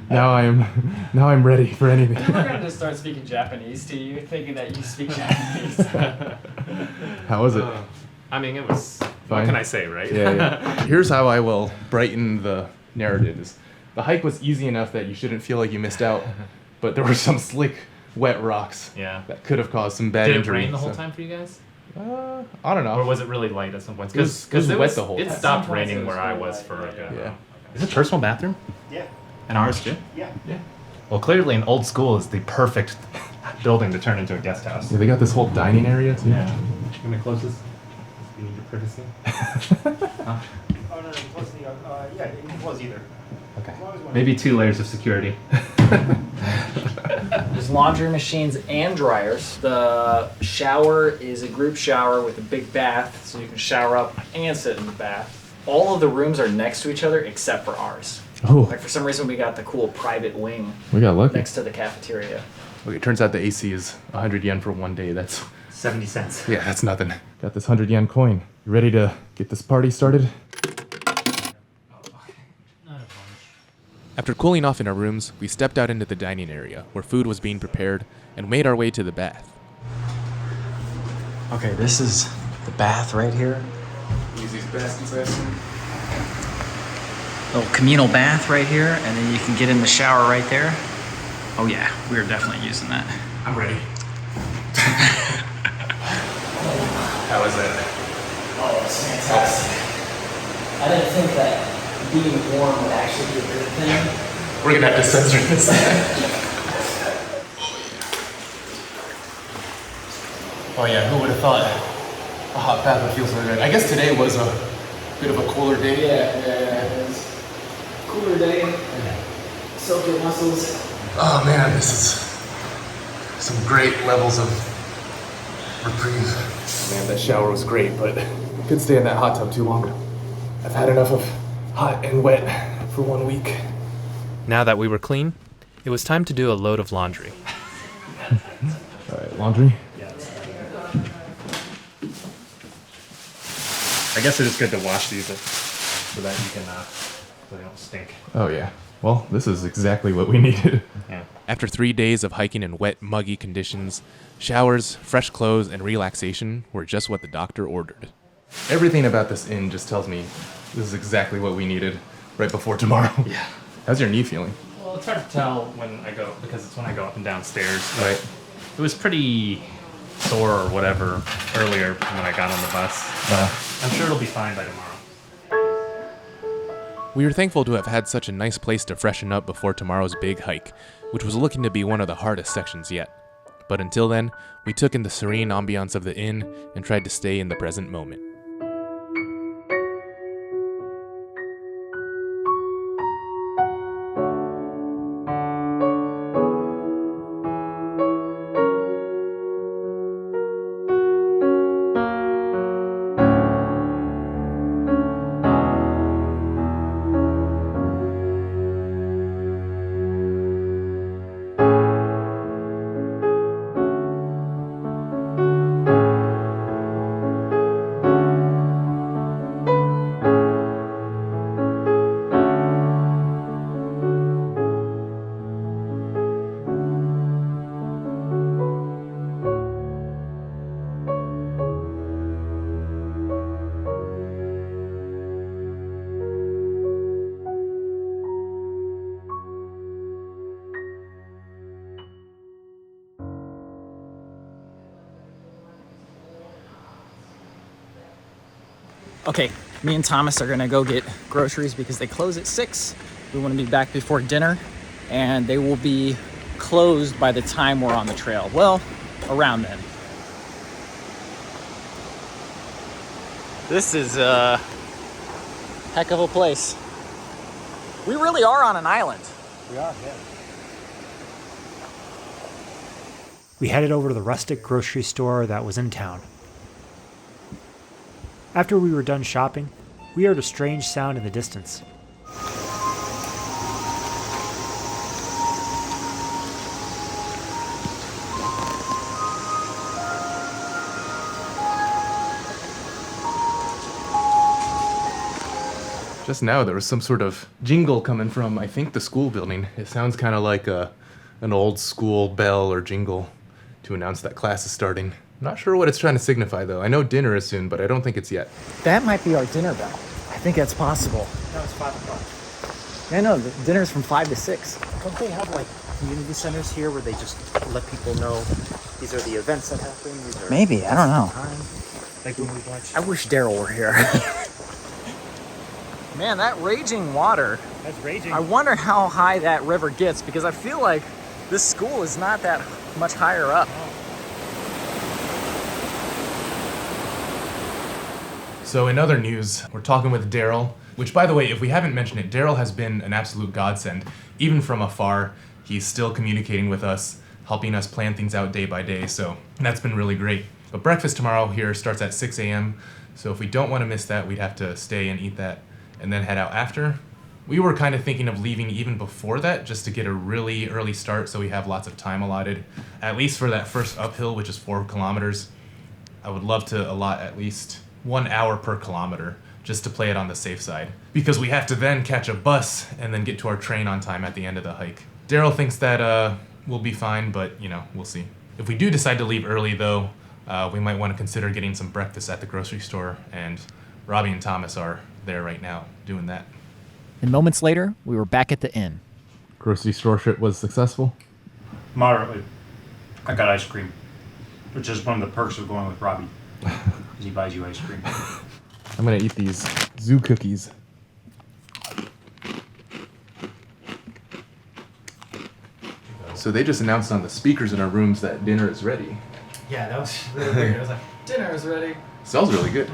Now I'm ready for anything. We're going to start speaking Japanese to you, thinking that you speak Japanese. How was it? I mean, it was, Fine. what can I say, right? Yeah. Here's how I will brighten the narratives. The hike was easy enough that you shouldn't feel like you missed out, but there were some slick, wet rocks Yeah. that could have caused some bad Did it injury. rain the whole time for you guys? I don't know. Or was it really light at some points? It was wet the whole It time. stopped raining where I was for a bit. Yeah. Is it personal bathroom? Yeah. And ours too? Yeah. Well, clearly an old school is the perfect building to turn into a guest house. Yeah, they got this whole dining area too. Yeah. Can we close this? You need your privacy? Huh? Oh, no, close the, yeah, you can close either. Okay. Maybe 2 layers of security. There's laundry machines and dryers. The shower is a group shower with a big bath, so you can shower up and sit in the bath. All of the rooms are next to each other except for ours. Oh, Like for some reason we got the cool private wing we got lucky. next to the cafeteria. Okay, turns out the AC is 100 yen for 1 day. That's 70 cents. yeah, that's nothing. Got this 100 yen coin. You ready to get this party started? After cooling off in our rooms, we stepped out into the dining area where food was being prepared and made our way to the bath. Okay, this is the bath right here. Use these baskets, I assume. Little communal bath right here, and then you can get in the shower right there. Oh yeah, we're definitely using that. I'm ready. How was that? Oh, it's fantastic. I didn't think that being warm would actually be a good thing. We're gonna have to censor this. Oh yeah, who would have thought a hot bath would feel so good? I guess today was a bit of a cooler day. Yeah, it is. Cooler day. Soak your muscles. Oh man, this is some great levels of reprieve. Man, that shower was great, but couldn't stay in that hot tub too long. I've had enough of hot and wet for 1 week. Now that we were clean, it was time to do a load of laundry. All right, laundry. I guess it is good to wash these so that you can so they don't stink. Oh yeah. Well, this is exactly what we needed. Yeah. After 3 days of hiking in wet, muggy conditions, showers, fresh clothes, and relaxation were just what the doctor ordered. Everything about this inn just tells me this is exactly what we needed right before tomorrow. Yeah. How's your knee feeling? Well, it's hard to tell when I go, because it's when I go up and down stairs. Right. It was pretty sore or whatever earlier when I got on the bus. I'm sure it'll be fine by tomorrow. We were thankful to have had such a nice place to freshen up before tomorrow's big hike, which was looking to be one of the hardest sections yet. But until then, we took in the serene ambiance of the inn and tried to stay in the present moment. Okay, me and Thomas are gonna go get groceries because they close at 6. We wanna be back before dinner, and they will be closed by the time we're on the trail. Well, around then. This is a heck of a place. We really are on an island. We are, yeah. We headed over to the rustic grocery store that was in town. After we were done shopping, we heard a strange sound in the distance. Just now, there was some sort of jingle coming from, I think, the school building. It sounds kind of like an old school bell or jingle to announce that class is starting. I'm not sure what it's trying to signify, though. I know dinner is soon, but I don't think it's yet. That might be our dinner bell. I think that's possible. No, it's 5 o'clock. Yeah, no, the dinner's from 5 to 6. Don't they have like community centers here where they just let people know these are the events that happen? These are Maybe, I don't know. time? Like when we watch. I wish Darrell were here. Man, that raging water. That's raging. I wonder how high that river gets, because I feel like this school is not that much higher up. So in other news, we're talking with Darrell, which, by the way, if we haven't mentioned it, Darrell has been an absolute godsend. Even from afar, he's still communicating with us, helping us plan things out day by day, so that's been really great. But breakfast tomorrow here starts at 6 a.m., so if we don't want to miss that, we'd have to stay and eat that and then head out after. We were kind of thinking of leaving even before that, just to get a really early start so we have lots of time allotted, at least for that first uphill, which is 4 kilometers. I would love to allot at least 1 hour per kilometer, just to play it on the safe side, because we have to then catch a bus and then get to our train on time at the end of the hike. Darrell thinks that we'll be fine, but we'll see. If we do decide to leave early though, we might want to consider getting some breakfast at the grocery store, and Robby and Thomas are there right now doing that. And moments later, we were back at the inn. Grocery store trip was successful? Moderately. I got ice cream, which is one of the perks of going with Robby. He buys you ice cream. I'm gonna eat these zoo cookies. So they just announced on the speakers in our rooms that dinner is ready. Yeah, that was really weird. I was like, dinner is ready. Smells really good.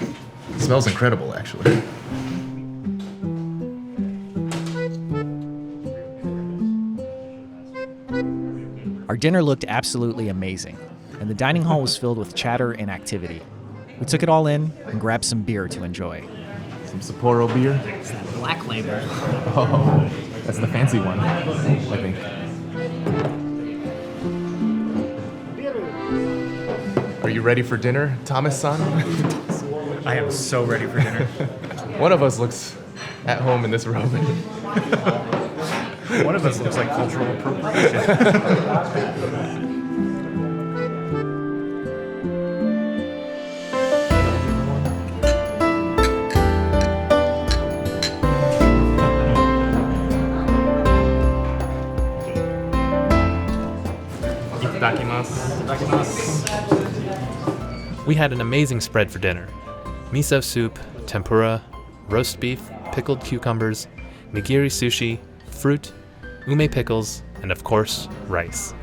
It smells incredible, actually. Our dinner looked absolutely amazing, and the dining hall was filled with chatter and activity. We took it all in and grabbed some beer to enjoy. Some Sapporo beer. It's that black label. Oh, that's the fancy one, I think. Are you ready for dinner, Thomas-san? I am so ready for dinner. One of us looks at home in this robe. One of us looks like cultural appropriation. We had an amazing spread for dinner. Miso soup, tempura, roast beef, pickled cucumbers, nigiri sushi, fruit, ume pickles, and of course, rice.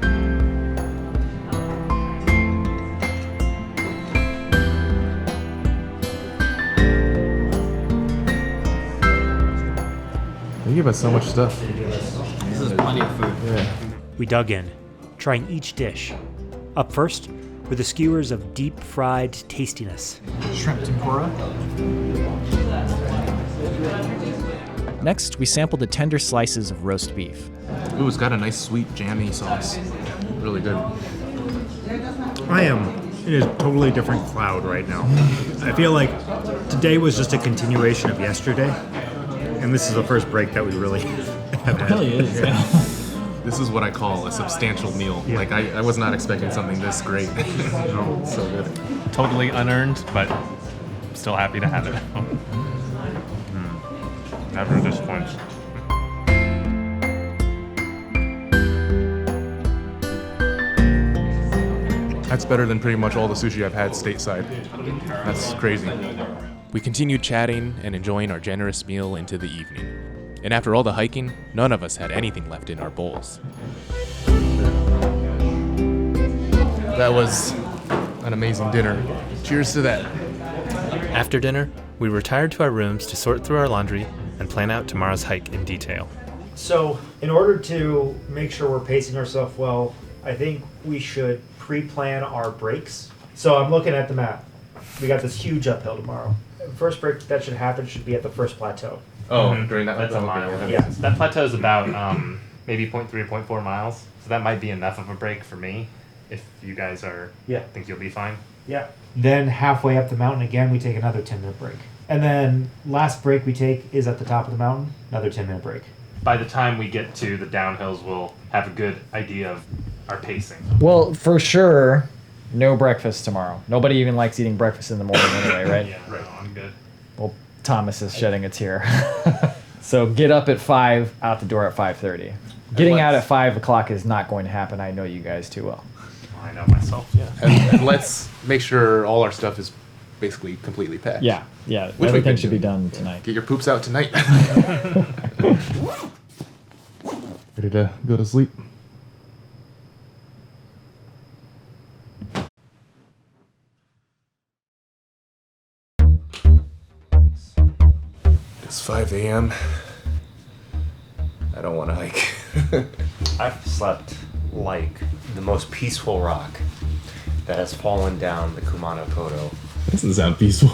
They give us so much stuff. This is plenty of food. Yeah. We dug in, trying each dish. Up first were the skewers of deep-fried tastiness. Shrimp tempura. Next, we sampled the tender slices of roast beef. Ooh, it's got a nice sweet jammy sauce. Really good. I am in a totally different cloud right now. I feel like today was just a continuation of yesterday, and this is the first break that we really have had. It really is, yeah. This is what I call a substantial meal. Yeah. Like, I was not expecting something this great. So good. Totally unearned, but still happy to have it. Never disappoints. That's better than pretty much all the sushi I've had stateside. That's crazy. We continued chatting and enjoying our generous meal into the evening. And after all the hiking, none of us had anything left in our bowls. That was an amazing dinner. Cheers to that. After dinner, we retired to our rooms to sort through our laundry and plan out tomorrow's hike in detail. So, in order to make sure we're pacing ourselves well, I think we should pre-plan our breaks. So I'm looking at the map. We got this huge uphill tomorrow. First break that should happen should be at the first plateau. Oh, during that. That's a mile. Yeah. That plateau is about maybe 0.3 or 0.4 miles. So that might be enough of a break for me. If you guys think you'll be fine. Yeah. Then halfway up the mountain again, we take another 10-minute break. And then last break we take is at the top of the mountain, another 10-minute break. By the time we get to the downhills, we'll have a good idea of our pacing. Well, for sure, no breakfast tomorrow. Nobody even likes eating breakfast in the morning anyway, right? Yeah, right. I'm good. Well, Thomas is shedding a tear. So get up at 5, out the door at 5:30. Getting out at 5 o'clock is not going to happen. I know you guys too well. I know myself. Yeah. And let's make sure all our stuff is basically completely packed. Yeah. we Everything can should do. be done tonight. Get your poops out tonight. Ready to go to sleep? It's 5 a.m. I don't want to hike. I've slept like the most peaceful rock that has fallen down the Kumano Kodo. Doesn't sound peaceful.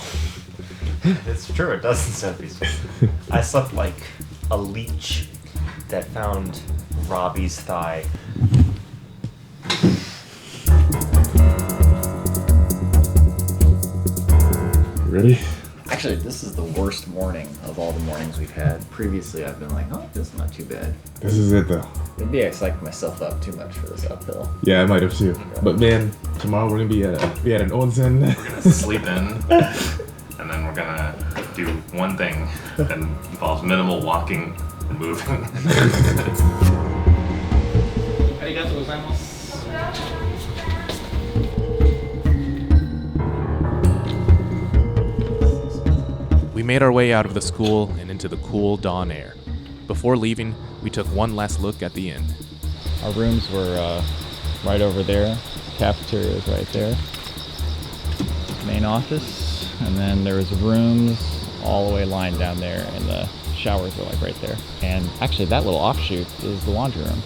It's true, it doesn't sound peaceful. I slept like a leech that found Robby's thigh. Ready? Actually, this is the worst morning of all the mornings we've had. Previously, I've been like, oh, this is not too bad. This is it though. Maybe I psyched myself up too much for this uphill. Yeah, I might have too. But man, tomorrow we're gonna be at an onsen. We're gonna sleep in, and then we're gonna do one thing that involves minimal walking and moving. Arigatou gozaimasu. We made our way out of the school and into the cool dawn air. Before leaving, we took one last look at the inn. Our rooms were right over there. Cafeteria is right there. Main office, and then there was rooms all the way lined down there, and the showers were like right there. And actually, that little offshoot is the laundry room.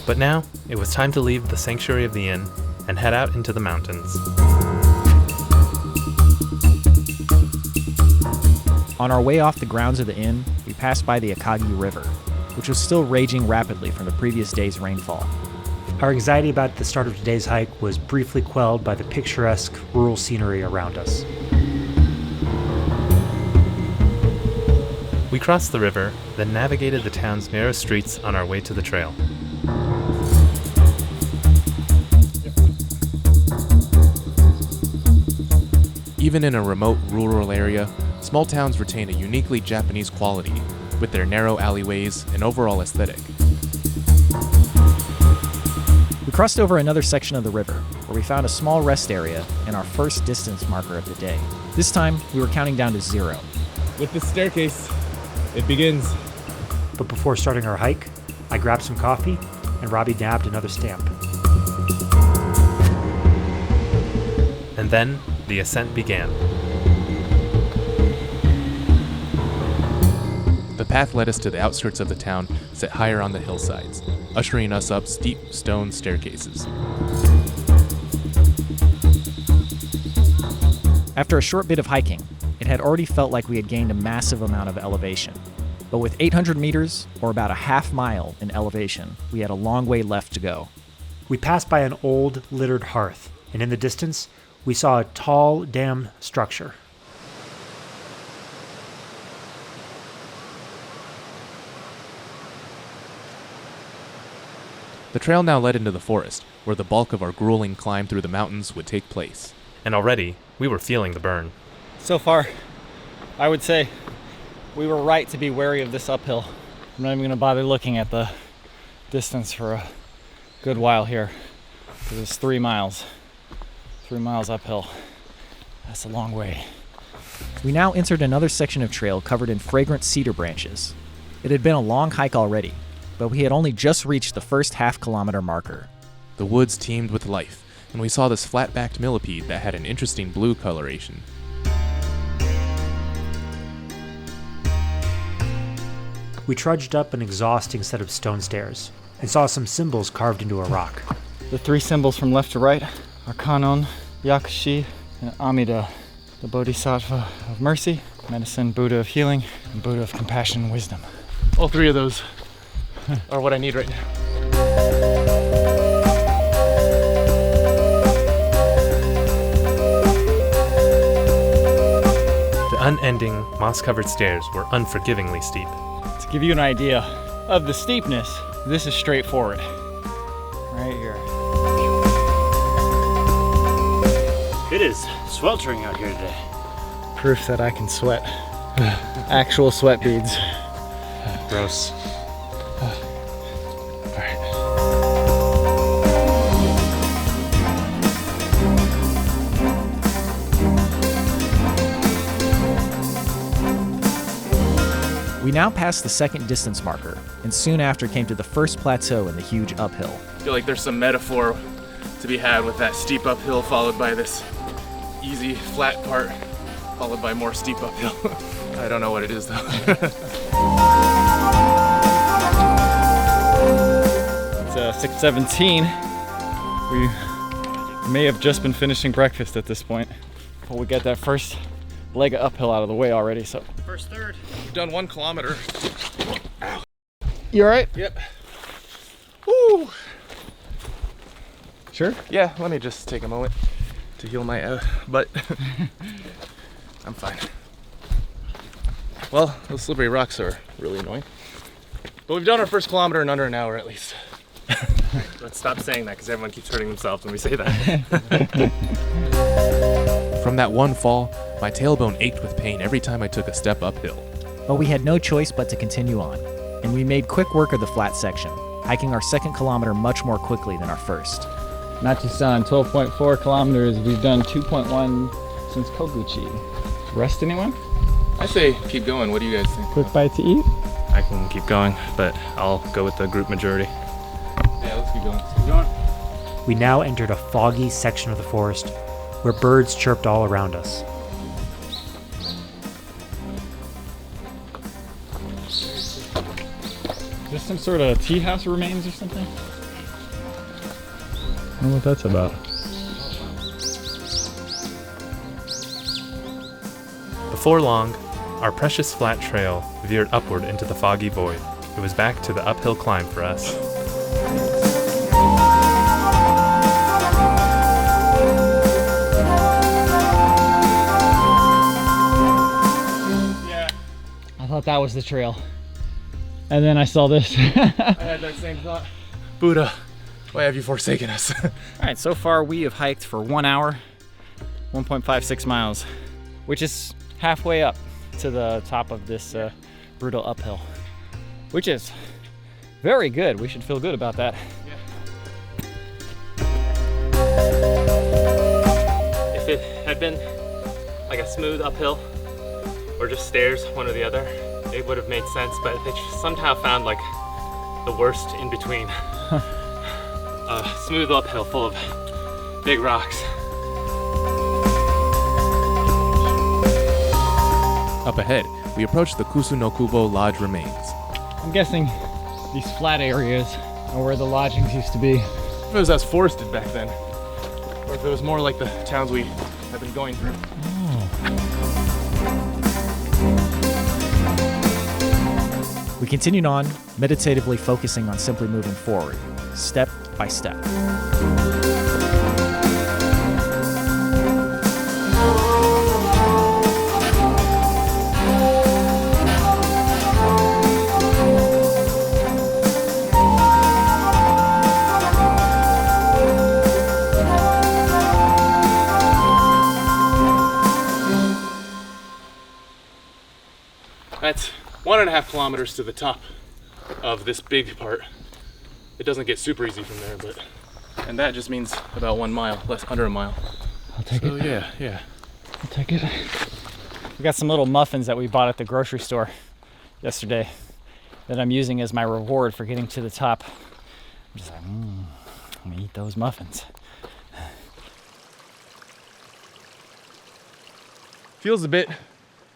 But now, it was time to leave the sanctuary of the inn and head out into the mountains. On our way off the grounds of the inn, we passed by the Akagi River, which was still raging rapidly from the previous day's rainfall. Our anxiety about the start of today's hike was briefly quelled by the picturesque rural scenery around us. We crossed the river, then navigated the town's narrow streets on our way to the trail. Even in a remote rural area, small towns retain a uniquely Japanese quality with their narrow alleyways and overall aesthetic. We crossed over another section of the river, where we found a small rest area and our first distance marker of the day. This time, we were counting down to 0. With this staircase, it begins. But before starting our hike, I grabbed some coffee and Robby nabbed another stamp. And then, the ascent began. The path led us to the outskirts of the town, set higher on the hillsides, ushering us up steep stone staircases. After a short bit of hiking, it had already felt like we had gained a massive amount of elevation. But with 800 meters, or about a half mile in elevation, we had a long way left to go. We passed by an old, littered hearth, and in the distance, we saw a tall dam structure. The trail now led into the forest, where the bulk of our grueling climb through the mountains would take place. And already, we were feeling the burn. So far, I would say we were right to be wary of this uphill. I'm not even going to bother looking at the distance for a good while here, because it's 3 miles. 3 miles uphill. That's a long way. We now entered another section of trail covered in fragrant cedar branches. It had been a long hike already, but we had only just reached the first half-kilometer marker. The woods teemed with life, and we saw this flat-backed millipede that had an interesting blue coloration. We trudged up an exhausting set of stone stairs and saw some symbols carved into a rock. The 3 symbols from left to right are Kanon, Yakushi, and Amida, the Bodhisattva of mercy, medicine, Buddha of healing, and Buddha of compassion and wisdom. All 3 of those are what I need right now. The unending, moss-covered stairs were unforgivingly steep. To give you an idea of the steepness, this is straightforward. Right here. It is sweltering out here today. Proof that I can sweat. Actual sweat beads. Gross. We now passed the second distance marker, and soon after came to the first plateau in the huge uphill. I feel like there's some metaphor to be had with that steep uphill followed by this easy flat part followed by more steep uphill. I don't know what it is though. It's 6:17. We may have just been finishing breakfast at this point, but we got that first leg of uphill out of the way already, so. First third. We've done 1 kilometer. You all right? Yep. Woo! Sure? Yeah, let me just take a moment to heal my butt. I'm fine. Well, those slippery rocks are really annoying. But we've done our first kilometer in under an hour at least. Let's stop saying that because everyone keeps hurting themselves when we say that. From that one fall, my tailbone ached with pain every time I took a step uphill. But we had no choice but to continue on, and we made quick work of the flat section, hiking our second kilometer much more quickly than our first. Nachi-san, 12.4 kilometers. We've done 2.1 since Koguchi. Rest anyone? I say keep going. What do you guys think? Quick bite to eat? I can keep going, but I'll go with the group majority. Yeah, let's keep going. Let's keep going. We now entered a foggy section of the forest where birds chirped all around us. Is this some sort of Teahouse remains or something? I don't know what that's about. Before long, our precious flat trail veered upward into the foggy void. It was back to the uphill climb for us. I thought that was the trail. And then I saw this. I had that same thought. Buddha, why have you forsaken us? All right, so far we have hiked for 1 hour, 1.56 miles, which is halfway up to the top of this brutal uphill, which is very good. We should feel good about that. If it had been like a smooth uphill or just stairs, one or the other, it would have made sense, but they somehow found like the worst in between. A smooth uphill full of big rocks. Up ahead, we approached the Kusu-no-Kubo Lodge remains. I'm guessing these flat areas are where the lodgings used to be. If it was as forested back then, or if it was more like the towns we have been going through. We continued on, meditatively focusing on simply moving forward, step by step. That's 1.5 kilometers to the top of this big part. It doesn't get super easy from there, but, and that just means about 1 mile, under a mile. I'll take it. Yeah. I'll take it. We got some little muffins that we bought at the grocery store yesterday that I'm using as my reward for getting to the top. I'm just like, I'm gonna eat those muffins. Feels a bit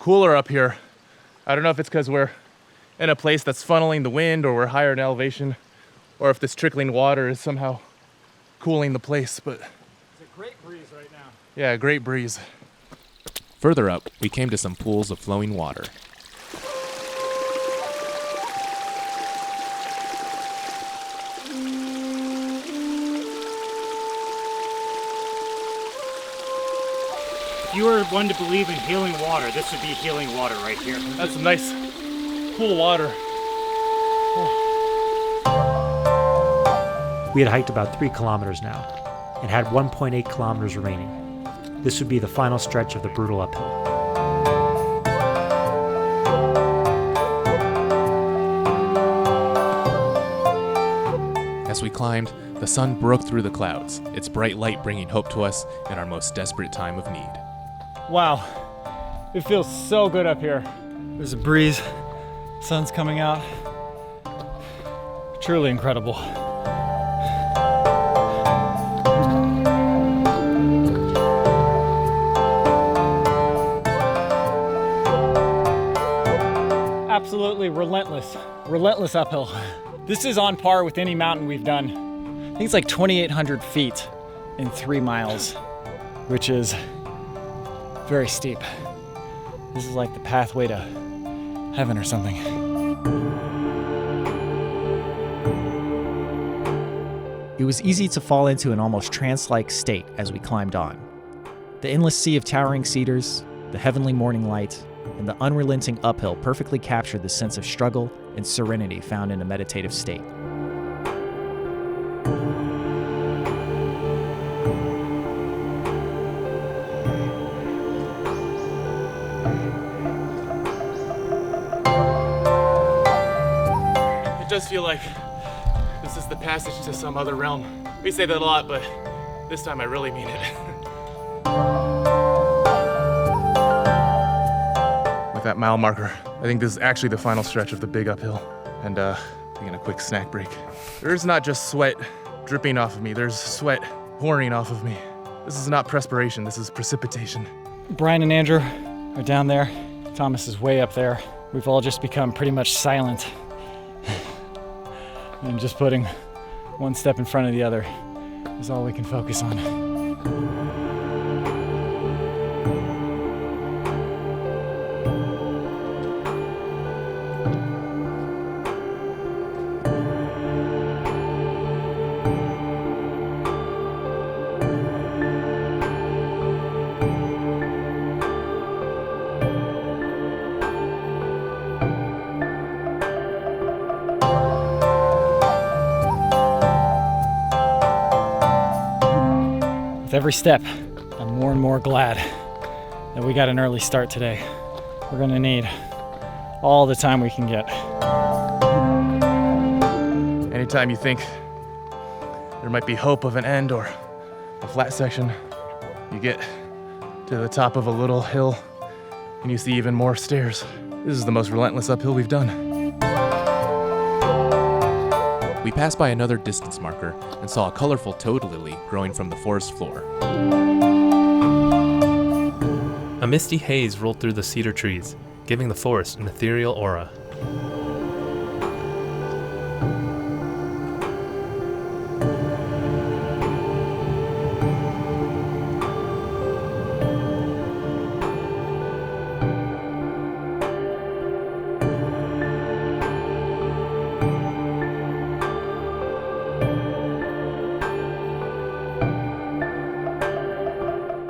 cooler up here. I don't know if it's because we're in a place that's funneling the wind, or we're higher in elevation, or if this trickling water is somehow cooling the place, but... It's a great breeze right now. Yeah, a great breeze. Further up, we came to some pools of flowing water. If you were one to believe in healing water, this would be healing water right here. That's some nice, cool water. We had hiked about 3 kilometers now and had 1.8 kilometers remaining. This would be the final stretch of the brutal uphill. As we climbed, the sun broke through the clouds, its bright light bringing hope to us in our most desperate time of need. Wow, it feels so good up here. There's a breeze, sun's coming out. Truly incredible. Absolutely relentless uphill. This is on par with any mountain we've done. I think it's like 2,800 feet in 3 miles, which is very steep. This is like the pathway to heaven or something. It was easy to fall into an almost trance-like state as we climbed on. The endless sea of towering cedars, the heavenly morning light, and the unrelenting uphill perfectly captured the sense of struggle and serenity found in a meditative state. It does feel like this is the passage to some other realm. We say that a lot, but this time I really mean it. With that mile marker, I think this is actually the final stretch of the big uphill. And taking a quick snack break. There's not just sweat dripping off of me, there's sweat pouring off of me. This is not perspiration, this is precipitation. Bryan and Andrew are down there. Thomas is way up there. We've all just become pretty much silent. And just putting one step in front of the other is all we can focus on. With every step, I'm more and more glad that we got an early start today. We're gonna need all the time we can get. Anytime you think there might be hope of an end or a flat section, you get to the top of a little hill and you see even more stairs. This is the most relentless uphill we've done. We passed by another distance marker and saw a colorful toad lily growing from the forest floor. A misty haze rolled through the cedar trees, giving the forest an ethereal aura.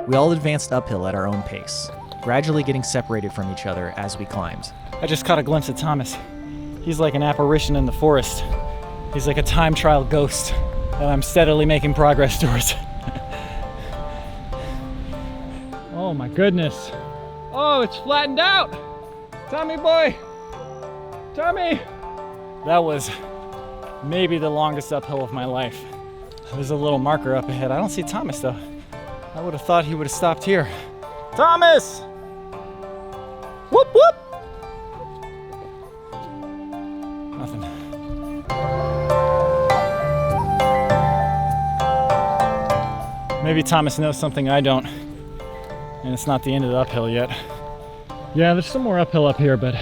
We all advanced uphill at our own pace, gradually getting separated from each other as we climbed. I just caught a glimpse of Thomas. He's like an apparition in the forest. He's like a time trial ghost that I'm steadily making progress towards. Oh my goodness. Oh, it's flattened out. Tommy boy. Tommy. That was maybe the longest uphill of my life. There's a little marker up ahead. I don't see Thomas though. I would have thought he would have stopped here. Thomas! Whoop whoop! Nothing. Maybe Thomas knows something I don't, and it's not the end of the uphill yet. Yeah, there's some more uphill up here, but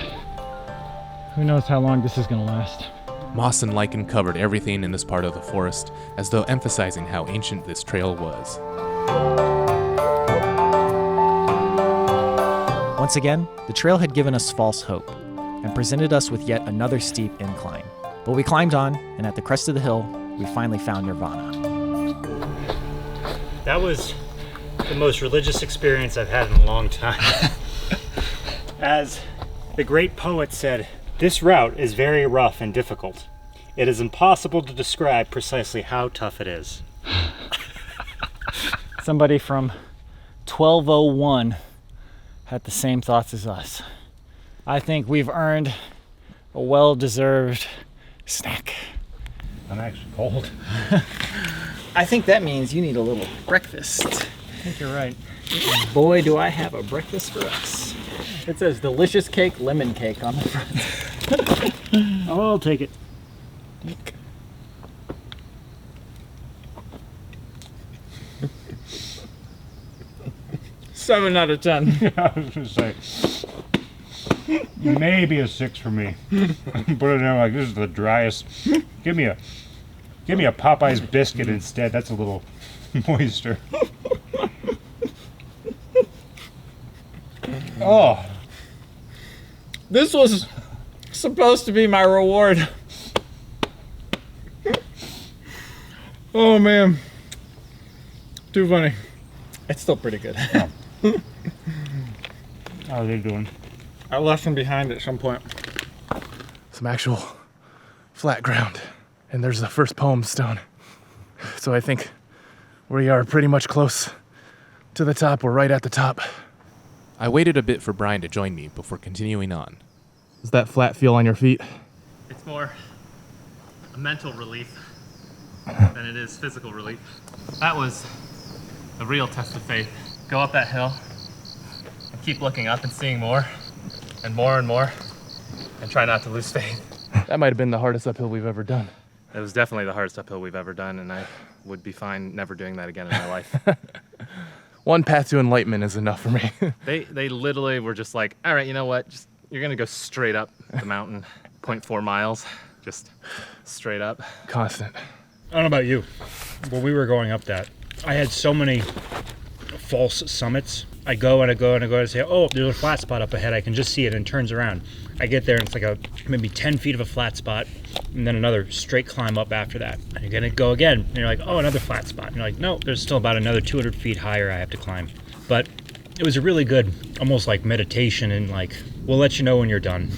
who knows how long this is gonna last. Moss and lichen covered everything in this part of the forest, as though emphasizing how ancient this trail was. Once again, the trail had given us false hope and presented us with yet another steep incline. But we climbed on, and at the crest of the hill, we finally found Nirvana. That was the most religious experience I've had in a long time. As the great poet said, this route is very rough and difficult. It is impossible to describe precisely how tough it is. Somebody from 1201 had the same thoughts as us. I think we've earned a well-deserved snack. I'm actually cold. I think that means you need a little breakfast. I think you're right. Boy, do I have a breakfast for us. It says delicious cake, lemon cake on the front. Oh, I'll take it. 7 out of 10. I was gonna say, maybe a 6 for me. Put it in like this is the driest. Give me a Popeye's biscuit instead. That's a little moister. Oh, This was supposed to be my reward. Oh man. Too funny. It's still pretty good. how are they doing? I left them behind at some point. Some actual flat ground. And there's the first poem stone. So I think we are pretty much close to the top. We're right at the top. I waited a bit for Bryan to join me before continuing on. Does that flat feel on your feet? It's more a mental relief than it is physical relief. That was a real test of faith. Go up that hill and keep looking up and seeing more and more and more and try not to lose faith. That might have been the hardest uphill we've ever done. It was definitely the hardest uphill we've ever done, and I would be fine never doing that again in my life. One path to enlightenment is enough for me. They literally were just like, all right, you know what? Just you're gonna go straight up the mountain, 0.4 miles, just straight up. Constant. I don't know about you. When we were going up that, I had so many false summits. I go and I go and I go and say, oh, there's a flat spot up ahead. I can just see it, and it turns around. I get there and it's like maybe 10 feet of a flat spot, and then another straight climb up after that. And you're gonna go again, and you're like, oh, another flat spot. And you're like, no, there's still about another 200 feet higher I have to climb. But it was a really good, almost like meditation, and like, we'll let you know when you're done.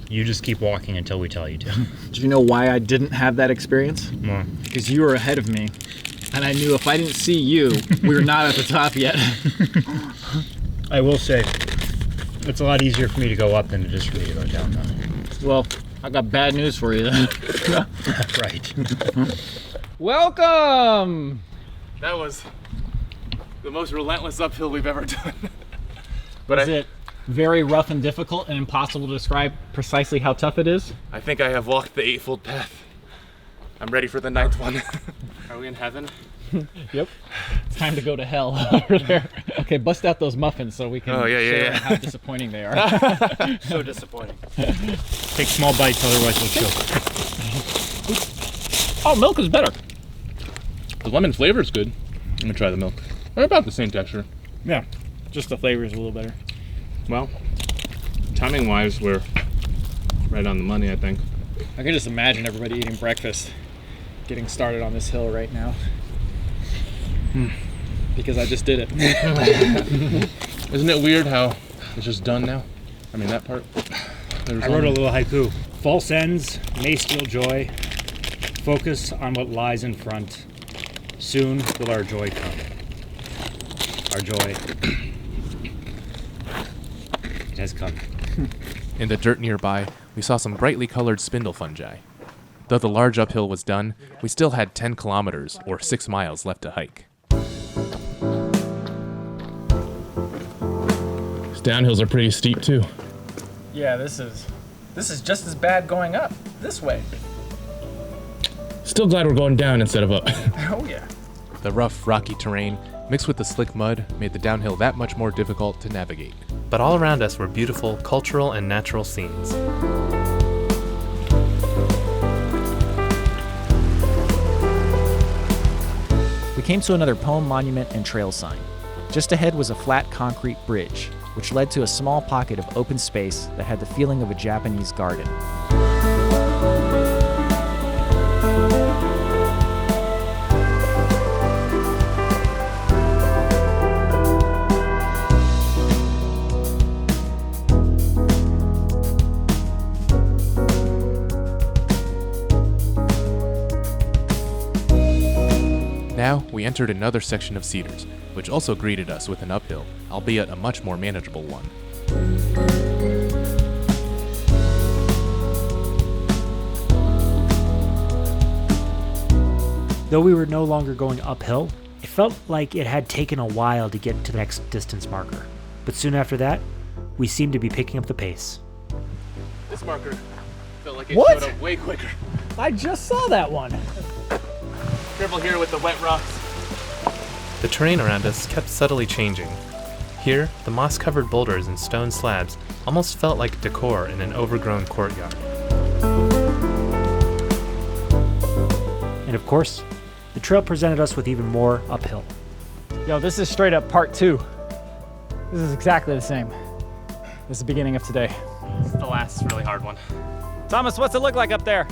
You just keep walking until we tell you to. Do you know why I didn't have that experience? Well, Because you were ahead of me, and I knew if I didn't see you, we were not at the top yet. I will say, it's a lot easier for me to go up than it is for me to go down, though. Well, I got bad news for you then. Right. Welcome! That was the most relentless uphill we've ever done. Is it very rough and difficult and impossible to describe precisely how tough it is? I think I have walked the eightfold path. I'm ready for the 9th one. Are we in heaven? Yep. It's time to go to hell over there. Okay, bust out those muffins so we can share how disappointing they are. So disappointing. Take small bites, otherwise you'll choke. Oh, milk is better. The lemon flavor is good. Let me try the milk. They're about the same texture. Yeah, just the flavor is a little better. Well, timing-wise, we're right on the money, I think. I can just imagine everybody eating breakfast, getting started on this hill right now. Because I just did it. Isn't it weird how it's just done now? I mean, that part. I wrote a little haiku. False ends may steal joy. Focus on what lies in front. Soon will our joy come. Our joy. It has come. In the dirt nearby, we saw some brightly colored spindle fungi. Though the large uphill was done, we still had 10 kilometers, or 6 miles, left to hike. downhills are pretty steep too. Yeah, this is just as bad going up this way. Still glad we're going down instead of up. Oh yeah. The rough, rocky terrain, mixed with the slick mud, made the downhill that much more difficult to navigate. But all around us were beautiful cultural and natural scenes. We came to another poem monument and trail sign. Just ahead was a flat concrete bridge, which led to a small pocket of open space that had the feeling of a Japanese garden. Now, we entered another section of cedars, which also greeted us with an uphill, albeit a much more manageable one. Though we were no longer going uphill, it felt like it had taken a while to get to the next distance marker. But soon after that, we seemed to be picking up the pace. This marker felt like it What? showed up way quicker. I just saw that one. Careful here with the wet rocks. The terrain around us kept subtly changing. Here, the moss-covered boulders and stone slabs almost felt like decor in an overgrown courtyard. And of course, the trail presented us with even more uphill. Yo, this is straight up part 2. This is exactly the same as the beginning of today. It's the last really hard one. Thomas, what's it look like up there?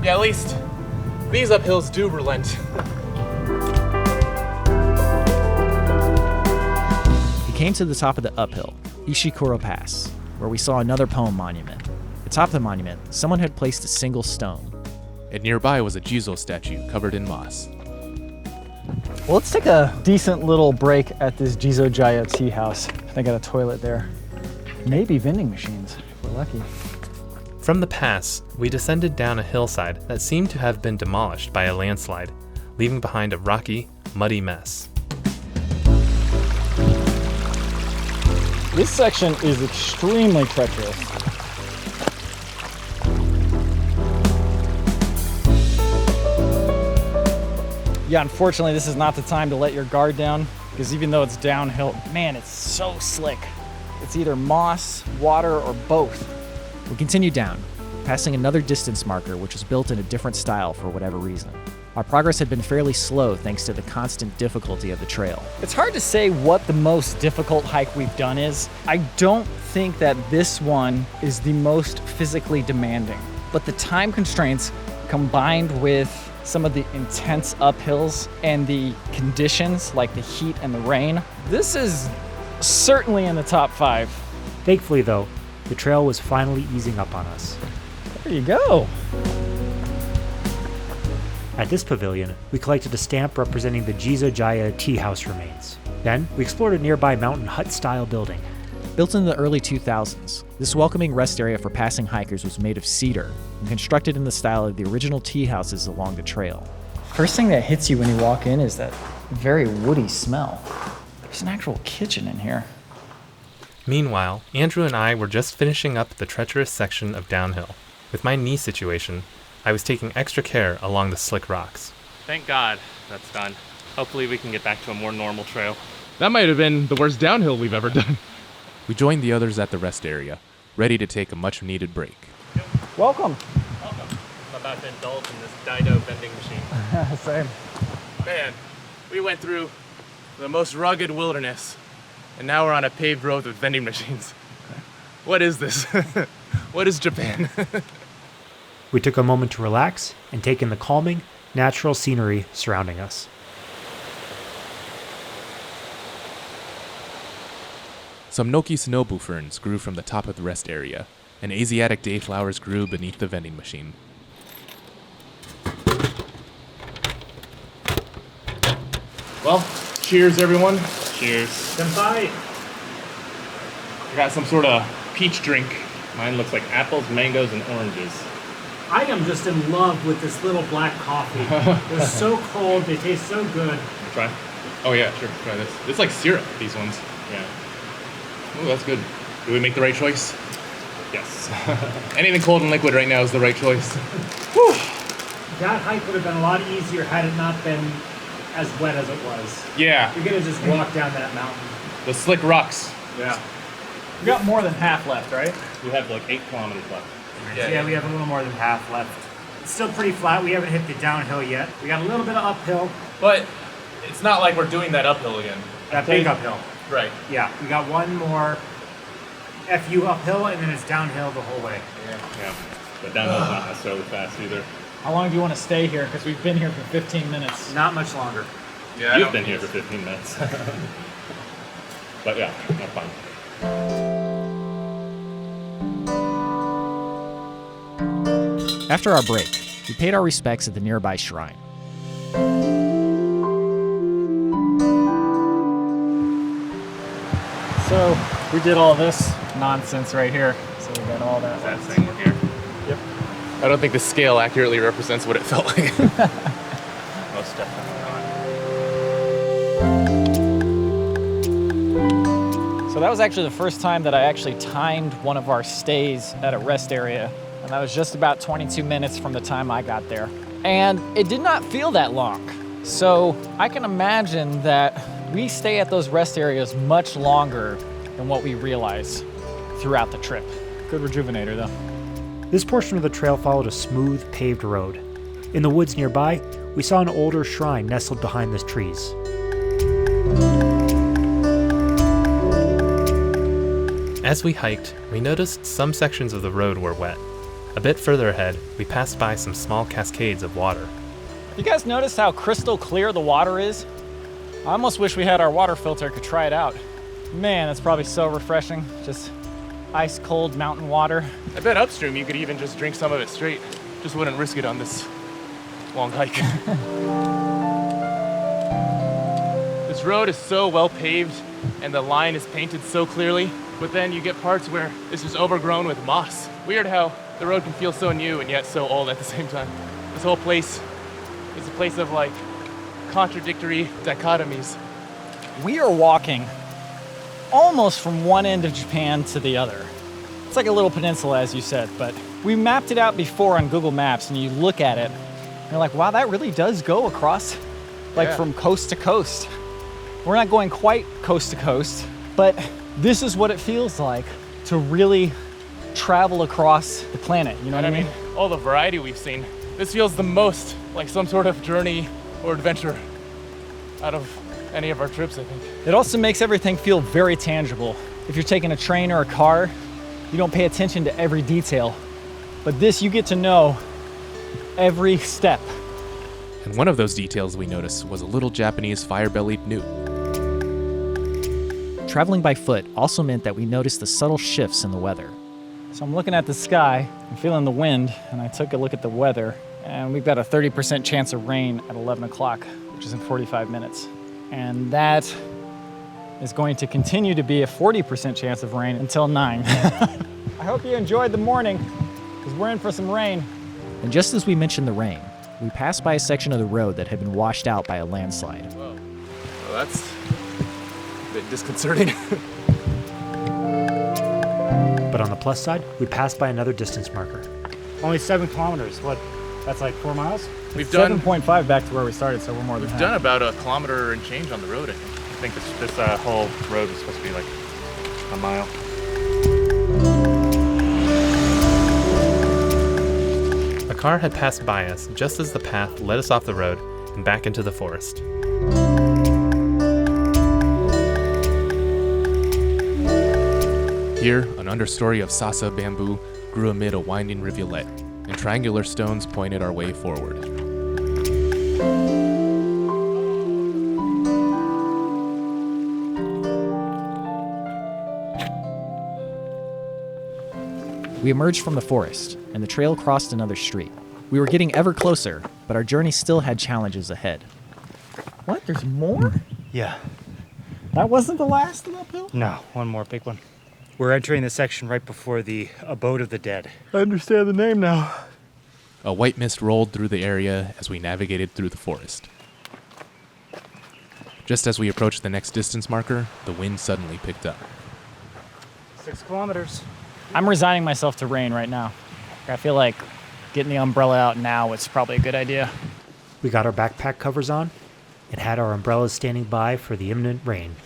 Yeah, at least these uphills do relent. We came to the top of the uphill, Ishikura Pass, where we saw another poem monument. Atop the monument, someone had placed a single stone. And nearby was a Jizo statue covered in moss. Well, let's take a decent little break at this Jizo-Jaya tea house. They got a toilet there. Maybe vending machines, if we're lucky. From the pass, we descended down a hillside that seemed to have been demolished by a landslide, leaving behind a rocky, muddy mess. This section is extremely treacherous. Yeah, unfortunately, this is not the time to let your guard down, because even though it's downhill, man, it's so slick. It's either moss, water, or both. We continued down, passing another distance marker which was built in a different style for whatever reason. Our progress had been fairly slow thanks to the constant difficulty of the trail. It's hard to say what the most difficult hike we've done is. I don't think that this one is the most physically demanding, but the time constraints combined with some of the intense uphills and the conditions like the heat and the rain, this is certainly in the top 5. Thankfully, though, the trail was finally easing up on us. There you go. At this pavilion, we collected a stamp representing the Jizo-Jaya Teahouse remains. Then, we explored a nearby mountain hut-style building. Built in the early 2000s, this welcoming rest area for passing hikers was made of cedar and constructed in the style of the original tea houses along the trail. First thing that hits you when you walk in is that very woody smell. There's an actual kitchen in here. Meanwhile, Andrew and I were just finishing up the treacherous section of downhill. With my knee situation, I was taking extra care along the slick rocks. Thank God that's done. Hopefully we can get back to a more normal trail. That might have been the worst downhill we've ever done. We joined the others at the rest area, ready to take a much-needed break. Welcome. Welcome. I'm about to indulge in this Dido vending machine. Same. Man, we went through the most rugged wilderness, and now we're on a paved road with vending machines. What is this? What is Japan? We took a moment to relax and take in the calming, natural scenery surrounding us. Some Noki Shinobu ferns grew from the top of the rest area, and Asiatic dayflowers grew beneath the vending machine. Well, cheers everyone. Cheers. Senpai! I got some sort of peach drink. Mine looks like apples, mangoes, and oranges. I am just in love with this little black coffee. They're so cold, they taste so good. Try. Oh yeah, sure. Try this. It's like syrup, these ones. Yeah. Oh, that's good. Did we make the right choice? Yes. Anything cold and liquid right now is the right choice. Whew. That hike would have been a lot easier had it not been as wet as it was. Yeah. You're gonna just walk down that mountain. The slick rocks. Yeah. We got more than half left, right? We have like 8 kilometers left. Yeah, we have a little more than half left. It's still pretty flat. We haven't hit the downhill yet. We got a little bit of uphill. But it's not like we're doing that uphill again. That big uphill. Right. Yeah, we got one more FU uphill, and then it's downhill the whole way. Yeah. But downhill's not necessarily fast either. How long do you want to stay here? Because we've been here for 15 minutes. Not much longer. Yeah. You've been here for 15 minutes. But yeah, no fun. After our break, we paid our respects at the nearby shrine. So we did all this nonsense right here. So we got all that. That thing here. Yep. I don't think the scale accurately represents what it felt like. Most definitely So that was actually the first time that I actually timed one of our stays at a rest area. And that was just about 22 minutes from the time I got there. And it did not feel that long. So I can imagine that we stay at those rest areas much longer than what we realize throughout the trip. Good rejuvenator though. This portion of the trail followed a smooth, paved road. In the woods nearby, we saw an older shrine nestled behind the trees. As we hiked, we noticed some sections of the road were wet. A bit further ahead, we passed by some small cascades of water. You guys notice how crystal clear the water is? I almost wish we had our water filter, could try it out. Man, that's probably so refreshing. Just ice cold mountain water. I bet upstream you could even just drink some of it straight. Just wouldn't risk it on this long hike. This road is so well paved and the line is painted so clearly, but then you get parts where it's just overgrown with moss. Weird how the road can feel so new and yet so old at the same time. This whole place is a place of like contradictory dichotomies. We are walking almost from one end of Japan to the other. It's like a little peninsula, as you said, but we mapped it out before on Google Maps, and you look at it, and you're like, wow, that really does go across, like from coast to coast. We're not going quite coast to coast, but this is what it feels like to really travel across the planet, you know what I mean? All the variety we've seen, this feels the most like some sort of journey or adventure out of any of our trips, I think. It also makes everything feel very tangible. If you're taking a train or a car, you don't pay attention to every detail. But this, you get to know every step. And one of those details we noticed was a little Japanese fire-bellied newt. Traveling by foot also meant that we noticed the subtle shifts in the weather. So I'm looking at the sky, I'm feeling the wind, and I took a look at the weather, and we've got a 30% chance of rain at 11 o'clock, which is in 45 minutes. And that is going to continue to be a 40% chance of rain until 9. I hope you enjoyed the morning, because we're in for some rain. And just as we mentioned the rain, we passed by a section of the road that had been washed out by a landslide. Whoa. Well, that's a bit disconcerting. But on the plus side, we passed by another distance marker. Only 7 kilometers. What? That's like 4 miles? We've done 7.5 back to where we started, so we're more than We've half. done about a kilometer and change on the road, I think. I think this whole road is supposed to be like a mile. A car had passed by us just as the path led us off the road and back into the forest. Here, an understory of sasa bamboo grew amid a winding rivulet, and triangular stones pointed our way forward. We emerged from the forest, and the trail crossed another street. We were getting ever closer, but our journey still had challenges ahead. What? There's more? Yeah. That wasn't the last uphill? No, one more big one. We're entering the section right before the Abode of the Dead. I understand the name now. A white mist rolled through the area as we navigated through the forest. Just as we approached the next distance marker, the wind suddenly picked up. 6 kilometers. I'm resigning myself to rain right now. I feel like getting the umbrella out now is probably a good idea. We got our backpack covers on and had our umbrellas standing by for the imminent rain.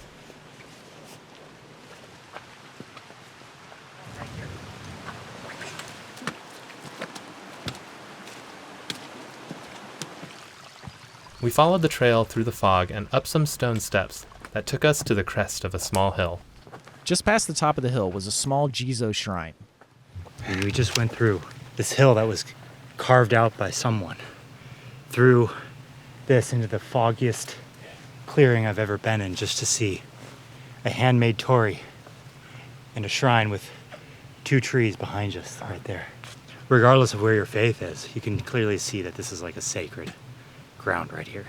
We followed the trail through the fog and up some stone steps that took us to the crest of a small hill. Just past the top of the hill was a small Jizo shrine. And we just went through this hill that was carved out by someone. Through this into the foggiest clearing I've ever been in just to see a handmade torii and a shrine with 2 trees behind us right there. Regardless of where your faith is, you can clearly see that this is like a sacred ground right here.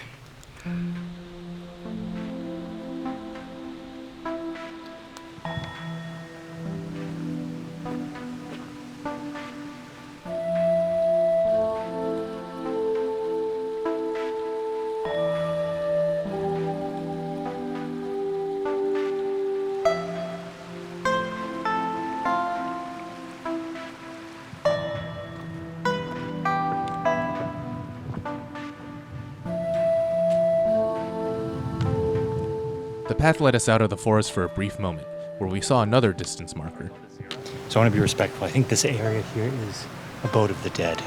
The path led us out of the forest for a brief moment, where we saw another distance marker. So I want to be respectful. I think this area here is Abode of the Dead.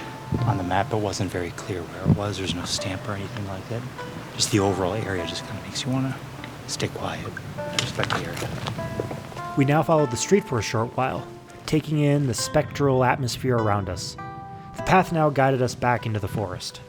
On the map, it wasn't very clear where it was. There's no stamp or anything like that. Just the overall area just kind of makes you want to stay quiet, respect the area. We now followed the street for a short while, taking in the spectral atmosphere around us. The path now guided us back into the forest.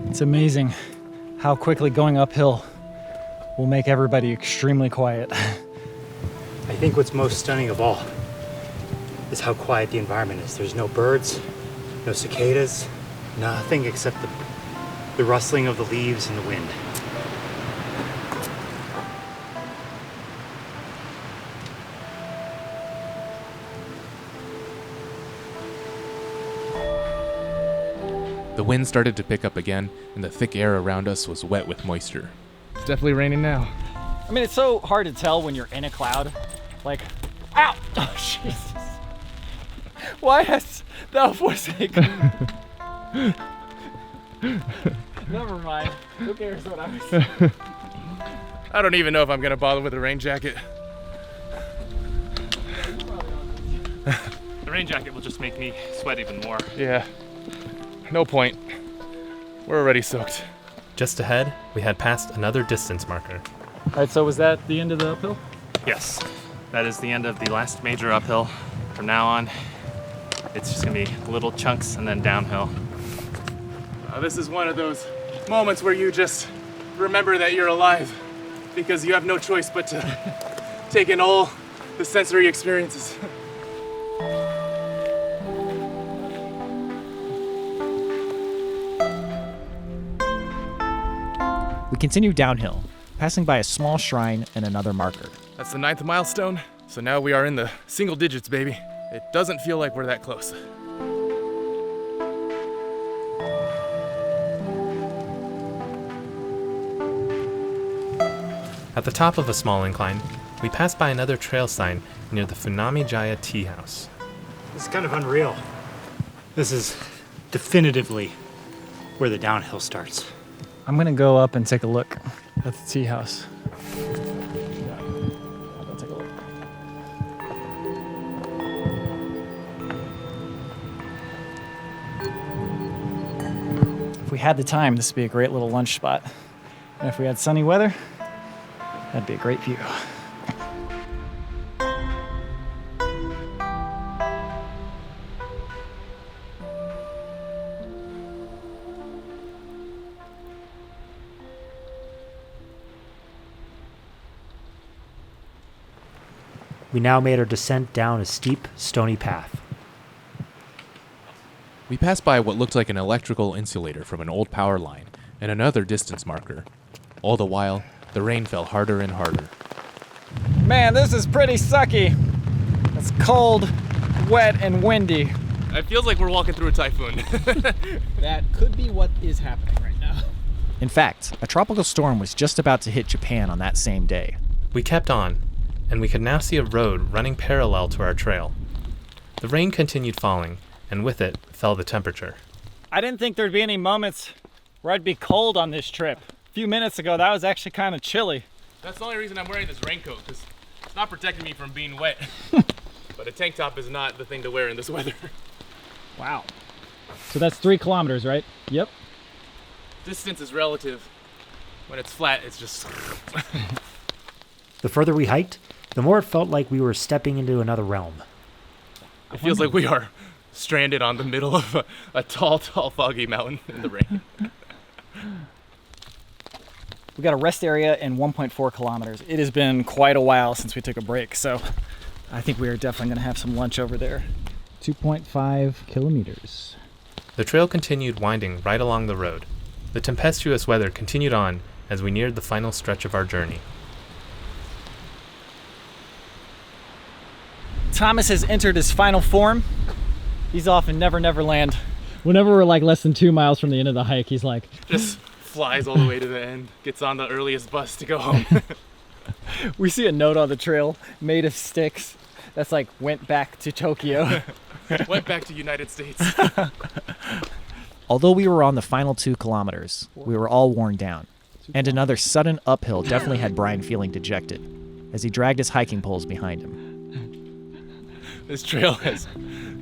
It's amazing how quickly going uphill will make everybody extremely quiet. I think what's most stunning of all is how quiet the environment is. There's no birds, no cicadas, nothing except the rustling of the leaves and the wind. The wind started to pick up again, and the thick air around us was wet with moisture. It's definitely raining now. I mean, it's so hard to tell when you're in a cloud. Like, ow! Oh, Jesus. Why has thou forsaken me? Never mind. Who cares what I was saying? I don't even know if I'm gonna bother with a rain jacket. The rain jacket will just make me sweat even more. Yeah, no point. We're already soaked. Just ahead, we had passed another distance marker. All right, so was that the end of the uphill? Yes, that is the end of the last major uphill. From now on, it's just gonna be little chunks and then downhill. This is one of those moments where you just remember that you're alive because you have no choice but to take in all the sensory experiences. We continued downhill, passing by a small shrine and another marker. That's the 9th milestone, so now we are in the single digits, baby. It doesn't feel like we're that close. At the top of a small incline, we passed by another trail sign near the Funami-Jaya Teahouse. It's kind of unreal. This is definitively where the downhill starts. I'm gonna go up and take a look at the tea house. Go take a look. If we had the time, this would be a great little lunch spot. And if we had sunny weather, that'd be a great view. we now made our descent down a steep, stony path. We passed by what looked like an electrical insulator from an old power line and another distance marker. All the while, the rain fell harder and harder. Man, this is pretty sucky. It's cold, wet, and windy. It feels like we're walking through a typhoon. That could be what is happening right now. In fact, a tropical storm was just about to hit Japan on that same day. We kept on, and we could now see a road running parallel to our trail. The rain continued falling, and with it fell the temperature. I didn't think there'd be any moments where I'd be cold on this trip. A few minutes ago, that was actually kind of chilly. That's the only reason I'm wearing this raincoat, because it's not protecting me from being wet. But a tank top is not the thing to wear in this weather. Wow. So that's 3 kilometers, right? Yep. Distance is relative. When it's flat, it's just... The further we hiked, the more it felt like we were stepping into another realm. It feels like we are stranded on the middle of a tall, foggy mountain in the rain. We got a rest area in 1.4 kilometers. It has been quite a while since we took a break, so I think we are definitely going to have some lunch over there. 2.5 kilometers. The trail continued winding right along the road. The tempestuous weather continued on as we neared the final stretch of our journey. Thomas has entered his final form. He's off in Never Never Land. Whenever we're like less than 2 miles from the end of the hike, he's like... Just flies all the way to the end, gets on the earliest bus to go home. We see a note on the trail made of sticks that's like, went back to Tokyo. Went back to United States. Although we were on the final 2 kilometers, we were all worn down. And another sudden uphill definitely had Bryan feeling dejected, as he dragged his hiking poles behind him. This trail has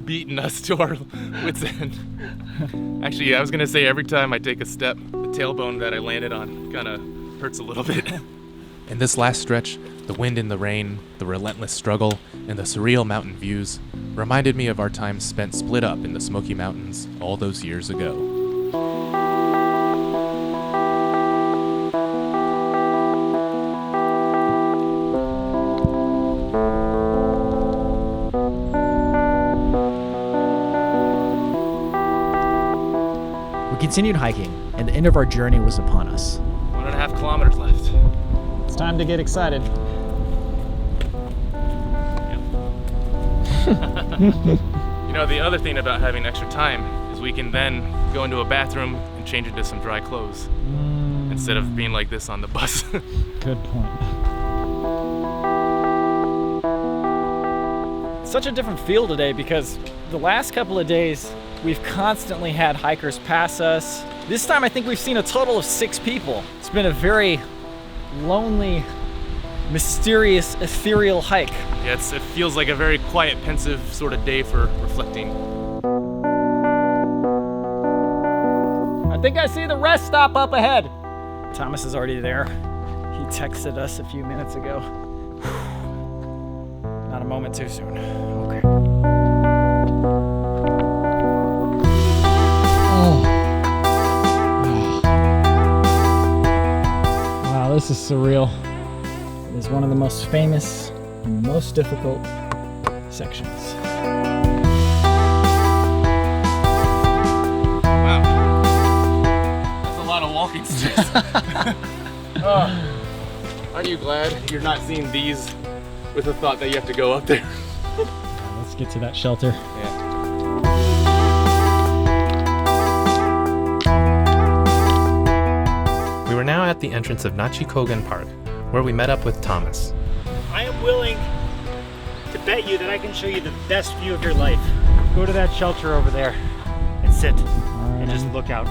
beaten us to our wits' end. Actually, I was gonna say every time I take a step, the tailbone that I landed on kind of hurts a little bit. In this last stretch, the wind and the rain, the relentless struggle, and the surreal mountain views reminded me of our time spent split up in the Smoky Mountains all those years ago. We continued hiking, and the end of our journey was upon us. 1.5 kilometers left. It's time to get excited. You know, the other thing about having extra time is we can then go into a bathroom and change into some dry clothes instead of being like this on the bus. Good point. Such a different feel today because the last couple of days we've constantly had hikers pass us. This time I think we've seen a total of 6 people. It's been a very lonely, mysterious, ethereal hike. Yeah, it feels like a very quiet, pensive sort of day for reflecting. I think I see the rest stop up ahead. Thomas is already there. He texted us a few minutes ago. Not a moment too soon. Okay. Wow, this is surreal. It is one of the most famous and most difficult sections. Wow. That's a lot of walking sticks. Aren't you glad you're not seeing these with the thought that you have to go up there? Let's get to that shelter. Yeah. We were now at the entrance of Nachi-Kogen Park, where we met up with Thomas. I am willing to bet you that I can show you the best view of your life. Go to that shelter over there and sit and just look out.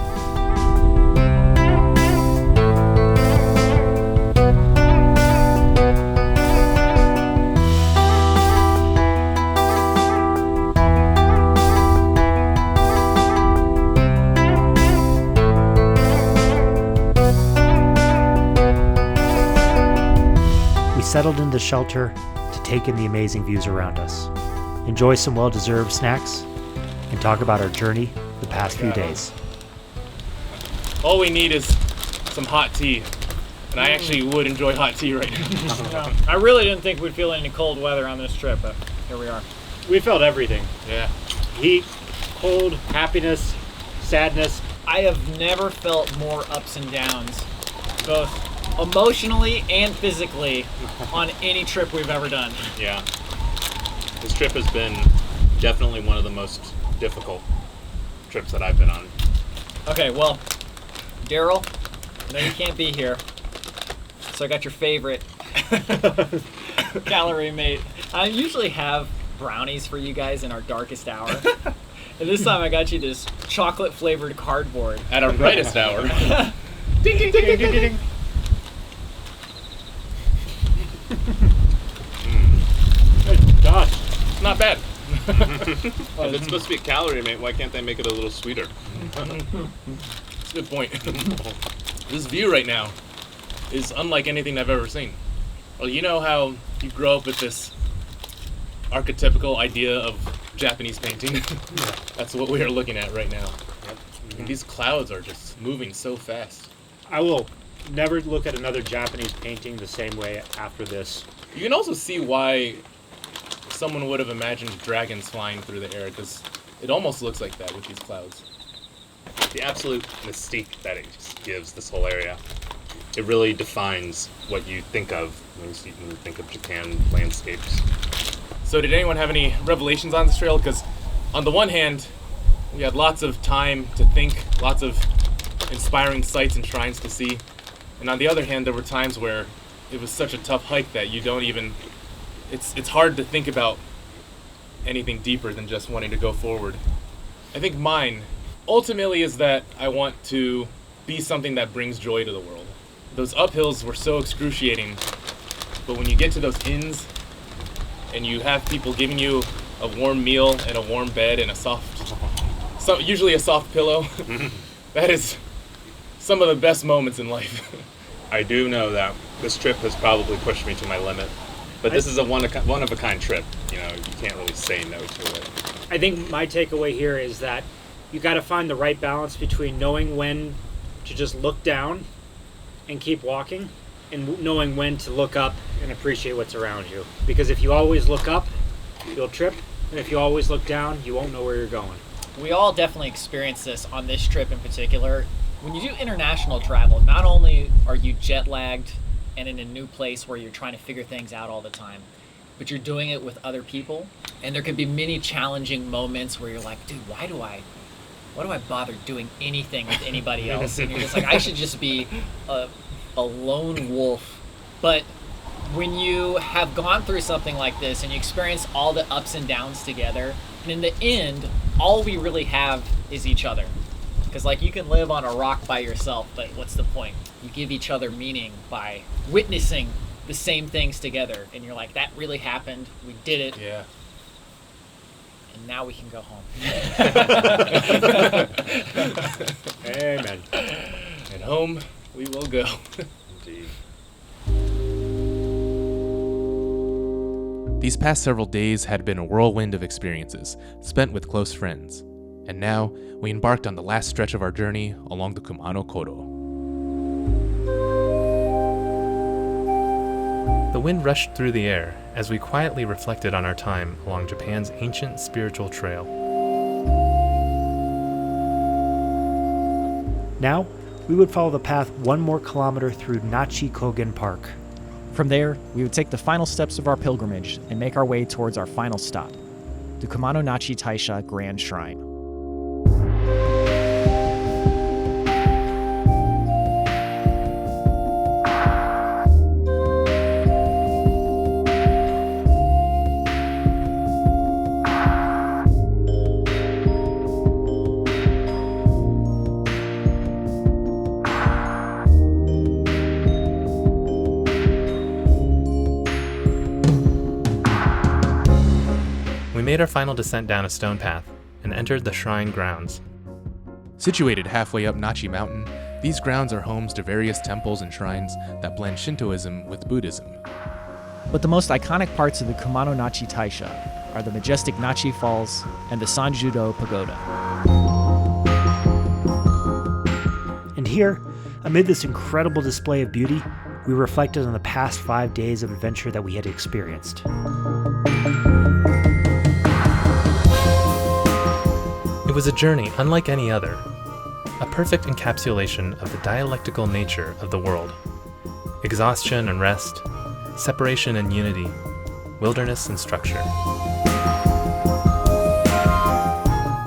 We settled into the shelter to take in the amazing views around us, enjoy some well-deserved snacks, and talk about our journey the past few days. All we need is some hot tea And I actually would enjoy hot tea right now. I really didn't think we'd feel any cold weather on this trip, but here we are. We felt everything. Yeah. Heat, cold, happiness, sadness. I have never felt more ups and downs, both emotionally and physically, on any trip we've ever done. Yeah. This trip has been definitely one of the most difficult trips that I've been on. Okay, well, Darrell, I know you can't be here, so I got your favorite calorie mate. I usually have brownies for you guys in our darkest hour. And this time I got you this chocolate flavored cardboard. At our brightest hour. Ding, ding, ding, ding, ding, ding. Good gosh. It's not bad. If it's supposed to be a calorie mate, why can't they make it a little sweeter? That's a good point. This view right now is unlike anything I've ever seen. Well, you know how you grow up with this archetypical idea of Japanese painting? That's what we are looking at right now. And these clouds are just moving so fast. I will never look at another Japanese painting the same way after this. You can also see why someone would have imagined dragons flying through the air, because it almost looks like that with these clouds. The absolute mystique that it just gives this whole area. It really defines what you think of when you think of Japan landscapes. So did anyone have any revelations on this trail? Because on the one hand, we had lots of time to think, lots of inspiring sights and shrines to see. And on the other hand, there were times where it was such a tough hike that you don't even, it's hard to think about anything deeper than just wanting to go forward. I think mine ultimately is that I want to be something that brings joy to the world. Those uphills were so excruciating, but when you get to those inns and you have people giving you a warm meal and a warm bed and usually a soft pillow, that is some of the best moments in life. I do know that this trip has probably pushed me to my limit, but this is a one of a kind trip. You know, you can't really say no to it. I think my takeaway here is that you got to find the right balance between knowing when to just look down and keep walking, and knowing when to look up and appreciate what's around you. Because if you always look up, you'll trip, and if you always look down, you won't know where you're going. We all definitely experience this on this trip in particular. When you do international travel, not only are you jet lagged and in a new place where you're trying to figure things out all the time, but you're doing it with other people, and there could be many challenging moments where you're like, dude, why do I bother doing anything with anybody else? And you're just like, I should just be a lone wolf. But when you have gone through something like this and you experience all the ups and downs together, and in the end, all we really have is each other. Because like you can live on a rock by yourself, but what's the point? You give each other meaning by witnessing the same things together. And you're like, that really happened. We did it. Yeah. And now we can go home. Amen. And home we will go. Indeed. These past several days had been a whirlwind of experiences, spent with close friends. And now, we embarked on the last stretch of our journey along the Kumano Kodo. The wind rushed through the air as we quietly reflected on our time along Japan's ancient spiritual trail. Now, we would follow the path 1 more kilometer through Nachi-Kogen Park. From there, we would take the final steps of our pilgrimage and make our way towards our final stop, the Kumano Nachi Taisha Grand Shrine. We made our final descent down a stone path and entered the shrine grounds. Situated halfway up Nachi Mountain, these grounds are homes to various temples and shrines that blend Shintoism with Buddhism. But the most iconic parts of the Kumano Nachi Taisha are the majestic Nachi Falls and the Sanjudo Pagoda. And here, amid this incredible display of beauty, we reflected on the past 5 days of adventure that we had experienced. It was a journey unlike any other, a perfect encapsulation of the dialectical nature of the world. Exhaustion and rest, separation and unity, wilderness and structure.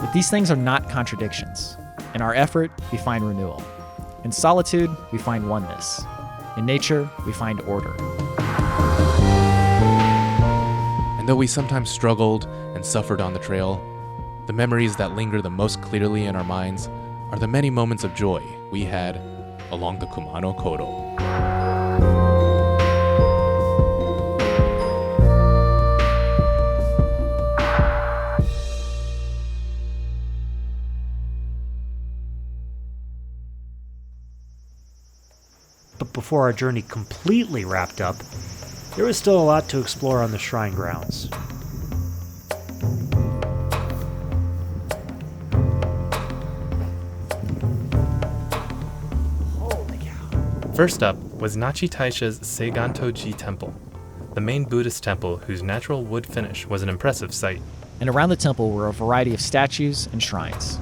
But these things are not contradictions. In our effort, we find renewal. In solitude, we find oneness. In nature, we find order. And though we sometimes struggled and suffered on the trail, the memories that linger the most clearly in our minds are the many moments of joy we had along the Kumano Kodo. But before our journey completely wrapped up, there was still a lot to explore on the shrine grounds. First up was Nachi Taisha's Shizen-no-Ie temple, the main Buddhist temple whose natural wood finish was an impressive sight. And around the temple were a variety of statues and shrines.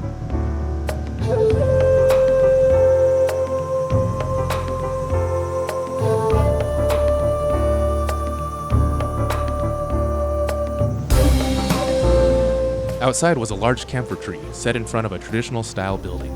Outside was a large camphor tree set in front of a traditional style building.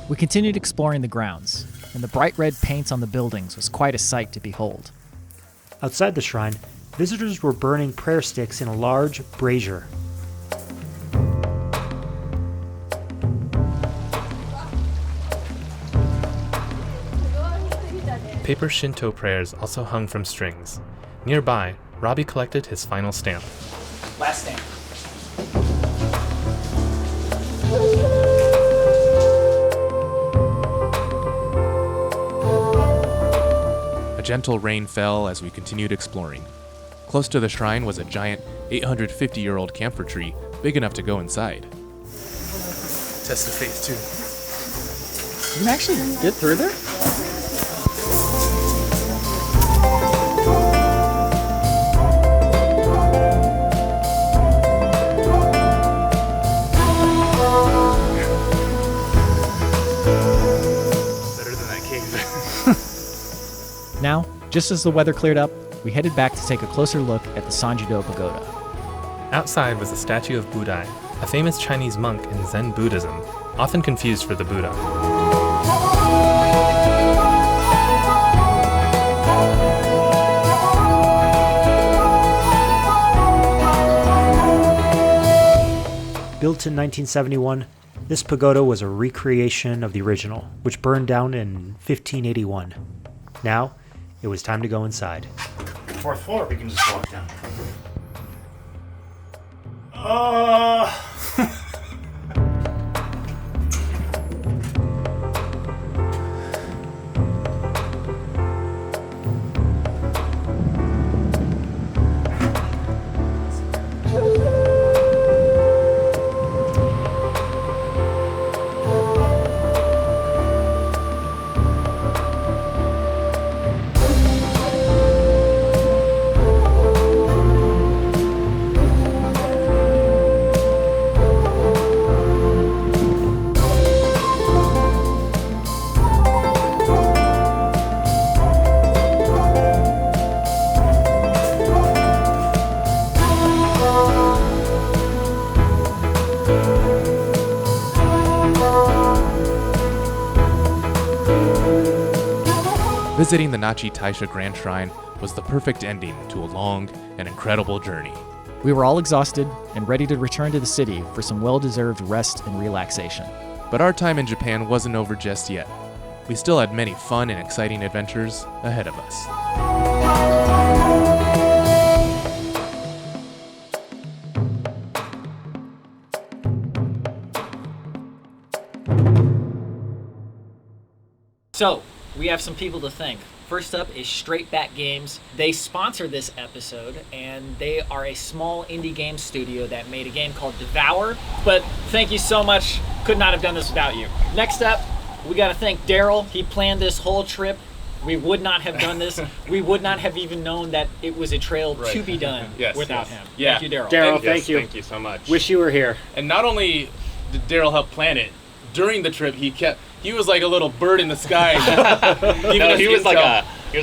We continued exploring the grounds, and the bright red paint on the buildings was quite a sight to behold. Outside the shrine, visitors were burning prayer sticks in a large brazier. Paper Shinto prayers also hung from strings. Nearby, Robby collected his final stamp. Last stamp. A gentle rain fell as we continued exploring. Close to the shrine was a giant 850-year-old camphor tree, big enough to go inside. Test of faith, too. You can actually get through there? Better than that cave. Now, just as the weather cleared up, we headed back to take a closer look at the Sanjido Pagoda. Outside was a statue of Budai, a famous Chinese monk in Zen Buddhism, often confused for the Buddha. Built in 1971, this pagoda was a recreation of the original, which burned down in 1581. Now, it was time to go inside. Fourth floor, we can just walk down. Visiting the Nachi Taisha Grand Shrine was the perfect ending to a long and incredible journey. We were all exhausted and ready to return to the city for some well-deserved rest and relaxation. But our time in Japan wasn't over just yet. We still had many fun and exciting adventures ahead of us. So, we have some people to thank. First up is Straight Back Games. They sponsor this episode, and they are a small indie game studio that made a game called Devour. But thank you so much. Could not have done this without you. Next up, we got to thank Darrell. He planned this whole trip. We would not have done this. We would not have even known that it was a trail to be done without him. Yeah. Thank you, Darrell. Darrell, thank you. Thank you so much. Wish you were here. And not only did Darrell help plan it, during the trip he was like a little bird in the sky. He was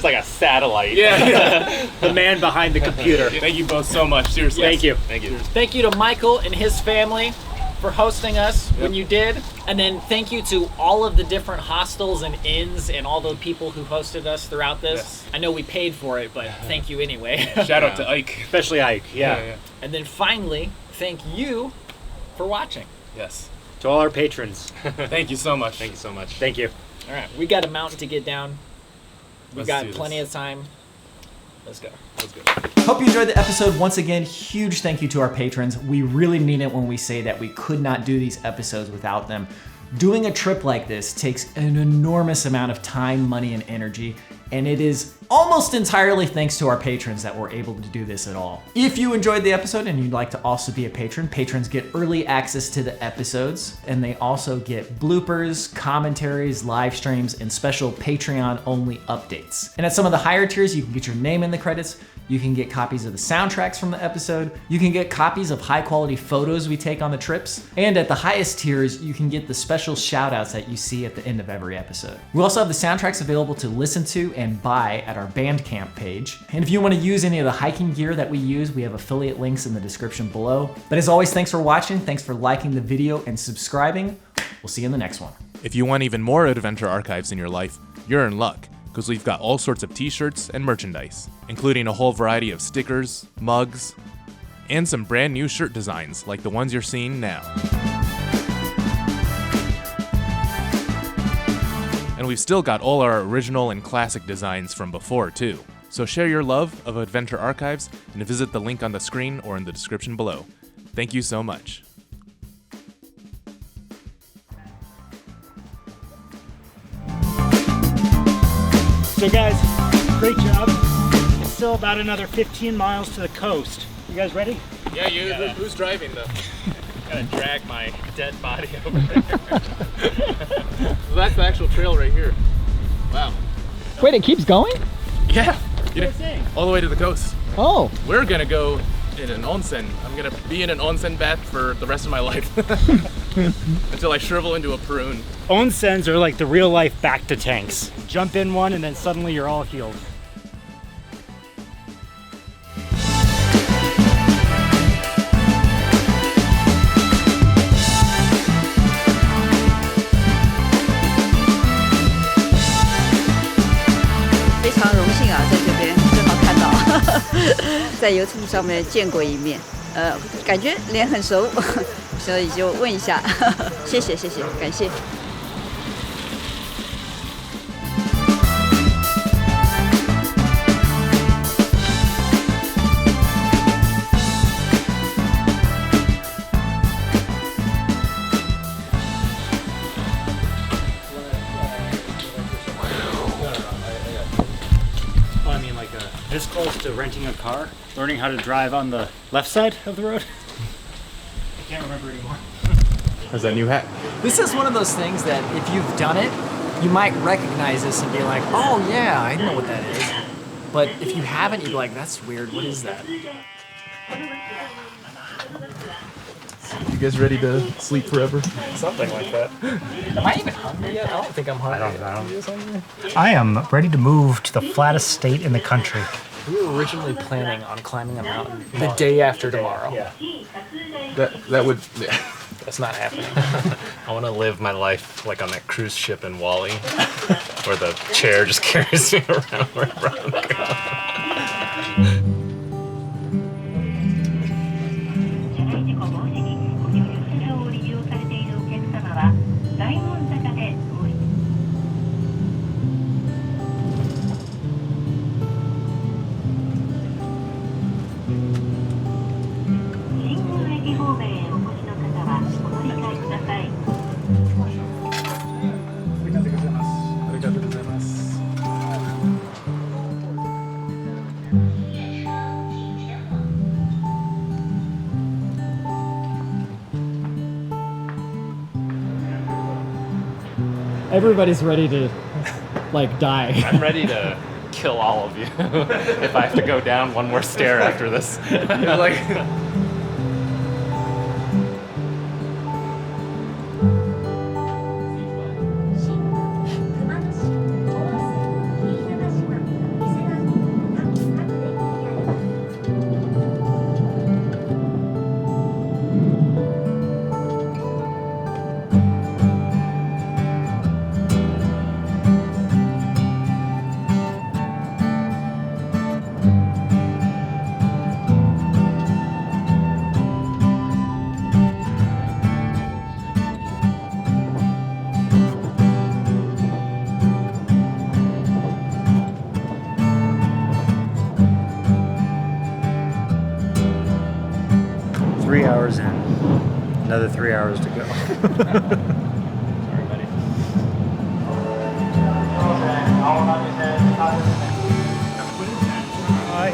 like a satellite. Yeah. The man behind the computer. Thank you both so much. Seriously. Thank you. Thank you. Thank you to Michael and his family for hosting us when you did. And then thank you to all of the different hostels and inns and all the people who hosted us throughout this. Yes. I know we paid for it, but thank you anyway. Shout out to Ike. Especially Ike, yeah. And then finally, thank you for watching. Yes. To all our patrons. Thank you so much. Thank you so much. Thank you. All right, we got a mountain to get down. We've got do plenty this. of time. Let's go. Let's go. Hope you enjoyed the episode. Once again, huge thank you to our patrons. We really mean it when we say that we could not do these episodes without them. Doing a trip like this takes an enormous amount of time, money, and energy, and it is almost entirely thanks to our patrons that we're able to do this at all. If you enjoyed the episode and you'd like to also be a patron, patrons get early access to the episodes, and they also get bloopers, commentaries, live streams, and special Patreon-only updates. And at some of the higher tiers, you can get your name in the credits, you can get copies of the soundtracks from the episode, you can get copies of high-quality photos we take on the trips, and at the highest tiers, you can get the special shout-outs that you see at the end of every episode. We also have the soundtracks available to listen to and buy at our Bandcamp page. And if you want to use any of the hiking gear that we use, we have affiliate links in the description below. But as always, thanks for watching, thanks for liking the video and subscribing. We'll see you in the next one. If you want even more adventure archives in your life, you're in luck, because we've got all sorts of t-shirts and merchandise, including a whole variety of stickers, mugs, and some brand new shirt designs like the ones you're seeing now. And we've still got all our original and classic designs from before too. So share your love of Adventure Archives and visit the link on the screen or in the description below. Thank you so much. So guys, great job. It's still about another 15 miles to the coast. You guys ready? Yeah, who's driving though? Gotta drag my dead body over there. So that's the actual trail right here. Wow. Wait, it keeps going? Yeah. All the way to the coast. Oh. We're gonna go in an onsen. I'm gonna be in an onsen bath for the rest of my life. Until I shrivel into a prune. Onsens are like the real life back to tanks. Jump in one and then suddenly you're all healed. Hi, 在YouTube 上面见过一面，感觉脸很熟，所以就问一下，谢谢，感谢。This close to renting a car, learning how to drive on the left side of the road. I can't remember anymore. How's that new hat? This is one of those things that if you've done it, you might recognize this and be like, oh yeah, I know what that is. But if you haven't, you'd be like, that's weird, what is that? You guys ready to sleep forever? Something like that. Am I even hungry yet? I don't think I'm hungry. I am ready to move to the flattest state in the country. We were originally planning on climbing a mountain the day after tomorrow. That would... That's not happening. I want to live my life like on that cruise ship in Wall-E, where the chair just carries me around wherever I'm going. 'Everybody's ready to, like, die. I'm ready to kill all of you if I have to go down one more stair after this. Like. Another 3 hours to go.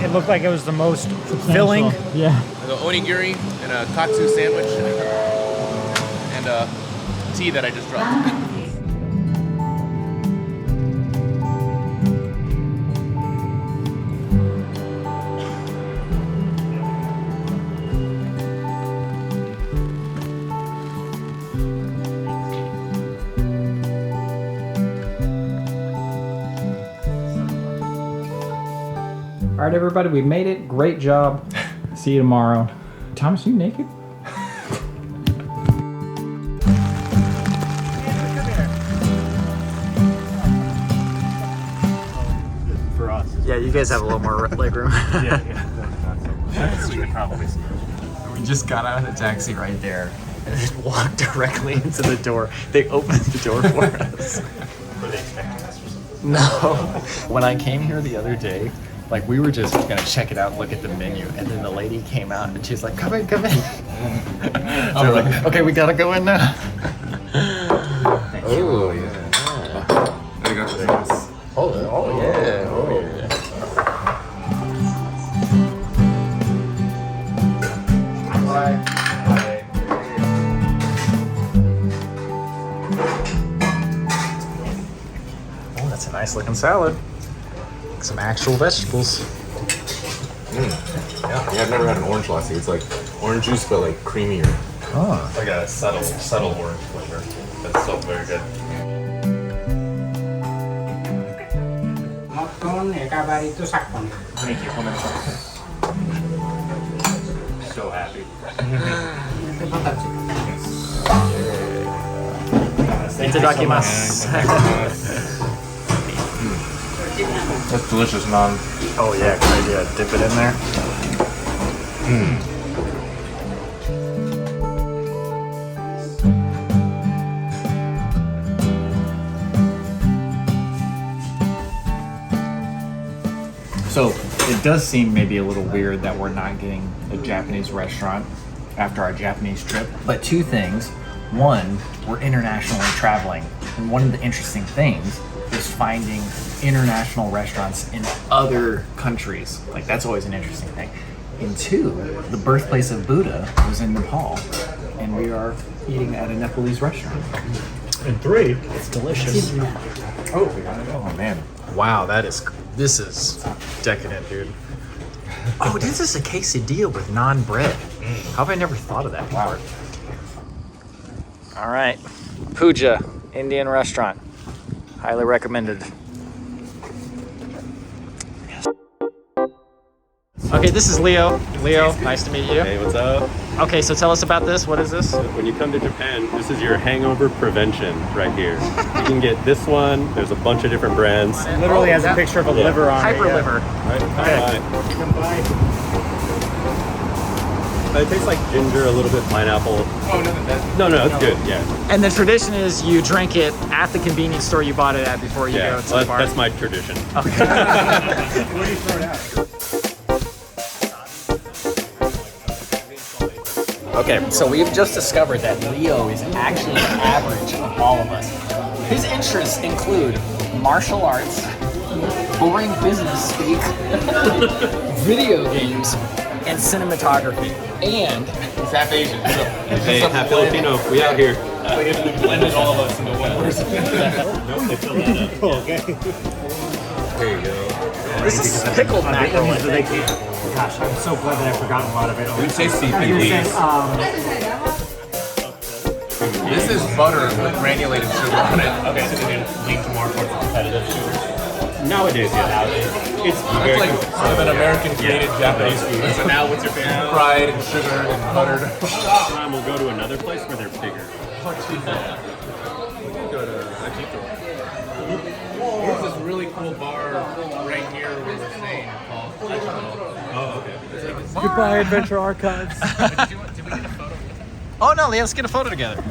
It looked like it was the most filling. Yeah. I got onigiri and a katsu sandwich and a tea that I just dropped. All right, everybody, we made it. Great job. See you tomorrow. Thomas, you naked? For us. Yeah, you guys have a little more leg room. Yeah. That's true. Probably. We just got out of the taxi right there and just walked directly into the door. They opened the door for us. Were they expecting us or something? No. When I came here the other day, like, we were just gonna check it out and look at the menu, and then the lady came out and she's like, come in, come in. So we're like, okay, we gotta go in now. Oh, yeah. I got this. Oh, yeah. Oh, yeah. Oh, that's a nice looking salad. Some actual vegetables. Yeah, I've never had an orange lassi. It's like orange juice, but like creamier. Oh. It's like a subtle orange flavor. That's still very good. Thank you. So happy. Itadakimasu. That's delicious, naan. Oh yeah, good idea. Dip it in there. So it does seem maybe a little weird that we're not getting a Japanese restaurant after our Japanese trip. But two things. One, we're internationally traveling. And one of the interesting things is finding international restaurants in other countries. Like, that's always an interesting thing. And two, the birthplace of Buddha was in Nepal. And we are eating at a Nepalese restaurant. And three, It's delicious. Oh man. Wow, this is decadent, dude. Oh, this is a quesadilla with naan bread. How have I never thought of that before? All right, Puja Indian restaurant. Highly recommended. Okay, this is Leo. Leo, nice to meet you. Hey, what's up? Okay, so tell us about this. What is this? When you come to Japan, this is your hangover prevention right here. You can get this one. There's a bunch of different brands. Literally has a picture of a liver on Hyper it. liver. Right? Okay. It tastes like ginger, a little bit pineapple. Oh, No, it's good. Yeah. And the tradition is you drink it at the convenience store you bought it at before you go to the bar. That's my tradition. Okay. Where do you throw it out? Okay, so we've just discovered that Leo is actually the average of all of us. His interests include martial arts, boring business speak, video games, and cinematography. And He's half Asian, so Hey, half Filipino. We out here. they blended all of us into one person. Okay. There you go. this is pickled mackerel. I think. Gosh, I'm so glad that I've forgotten a lot of it. We say You're saying, This is butter with granulated sugar on it. Okay, so they lean more towards competitive sugar. Nowadays, yeah. It's It's like sort of an American created Japanese food. So now what's your favorite? Fried and sugared and buttered. time we'll go to another place where they're bigger. We could go to There's this really cool bar right here where we're staying called Oh, okay. Goodbye, Adventure Archives. Did we get a photo? Oh no, let's get a photo together.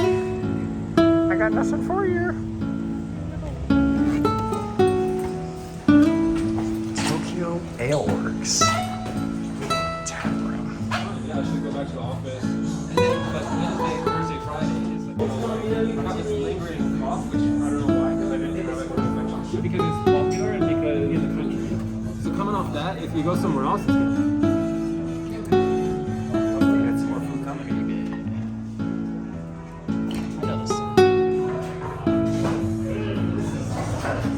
I got nothing for you. Tokyo Ale Works. Tap room. Yeah, I should go back to the office. And then, but Wednesday, Thursday, Friday is I have this lingering cough, which I don't know why, because I didn't have it. Because it's popular and because in the country. So coming off that, if you go somewhere else, it's good.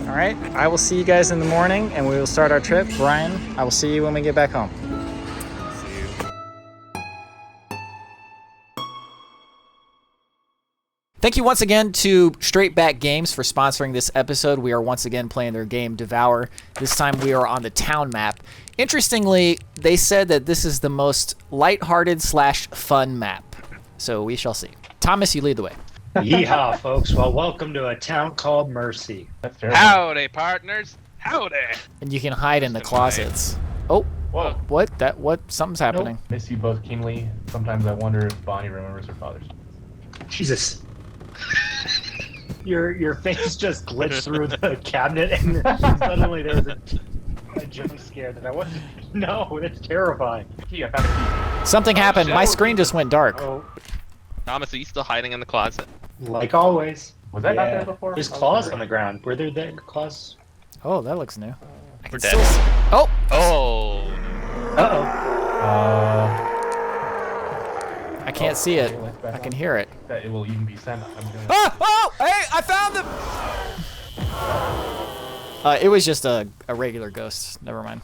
All right, I will see you guys in the morning and we will start our trip. Bryan, I will see you when we get back home. Thank you once again to Straight Back Games for sponsoring this episode. We are once again playing their game Devour. This time we are on the town map. Interestingly, they said that this is the most lighthearted / fun map. So we shall see. Thomas, you lead the way. Yeehaw, folks. Well, welcome to a town called Mercy. Howdy, partners. Howdy. And you can hide in the closets. Oh, Whoa. what? Something's happening. Miss you both keenly. Sometimes I wonder if Bonnie remembers her father's. Jesus. Your face just glitched through the cabinet and suddenly there was a jump scare that I wasn't. No, it's terrifying. Key, I found a key. Something happened. My screen just went dark. Oh, Thomas, are you still hiding in the closet? like always. Was that not there before? There's claws on the ground. Were there claws? Oh, that looks new. We're dead. Oh! Oh. Uh-oh. I can't see it. I can hear it. That it will even be sent. I'm gonna... Oh! Hey! I found them! It was just a regular ghost. Never mind.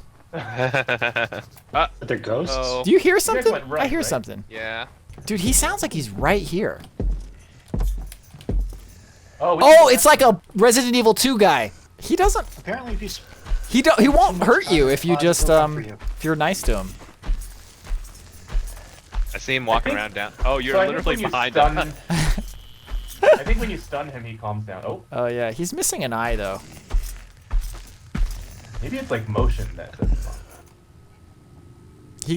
But they're ghosts? Oh. Do you hear something? went right, I hear right? something. Yeah. Dude, he sounds like he's right here. Oh, It's like a Resident Evil 2 guy. He doesn't. Apparently, if you He won't hurt you if you just if you're nice to him. I see him walking around down. Oh, you're So literally behind stun... him. I think when you stun him, he calms down. Oh, Oh yeah, he's missing an eye though. maybe it's like motion that doesn't calm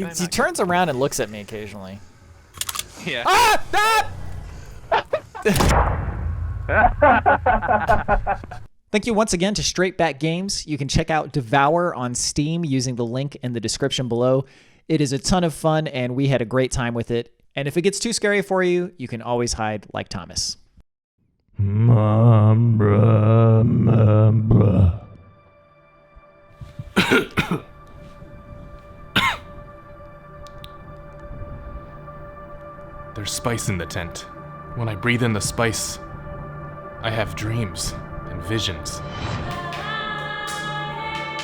down. He turns around and looks at me occasionally. Yeah. Ah! Thank you once again to Straight Back Games. You can check out Devour on Steam using the link in the description below. It is a ton of fun, and we had a great time with it. And if it gets too scary for you, you can always hide like Thomas. There's spice in the tent. When I breathe in the spice, I have dreams and visions.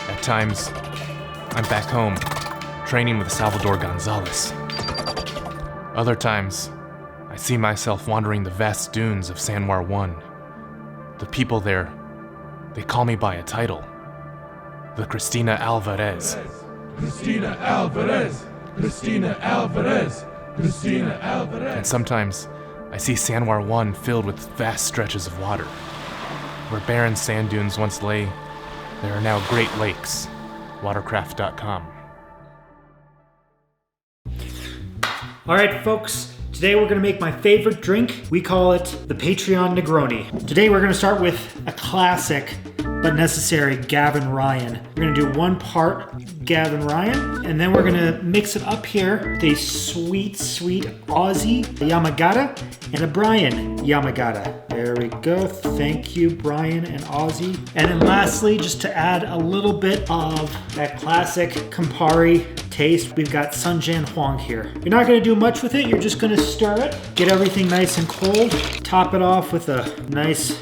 At times, I'm back home, training with Salvador Gonzalez. Other times, I see myself wandering the vast dunes of Sanwar 1. The people there, they call me by a title. The Cristina Alvarez. Cristina Alvarez! Cristina Alvarez! Cristina Alvarez! And sometimes, I see Sanwar 1 filled with vast stretches of water. Where barren sand dunes once lay, there are now Great Lakes. Watercraft.com. All right, folks. Today we're gonna make my favorite drink. We call it the Patreon Negroni. Today we're gonna start with a classic but necessary Gavin Ryan. We're gonna do 1 part Gavin Ryan, and then we're gonna mix it up here with a sweet, sweet Aussie Yamagata and a Bryan Yamagata. There we go. Thank you, Bryan and Aussie. And then lastly, just to add a little bit of that classic Campari taste, we've got Sunjan Huang here. You're not gonna do much with it. You're just gonna stir it, get everything nice and cold, top it off with a nice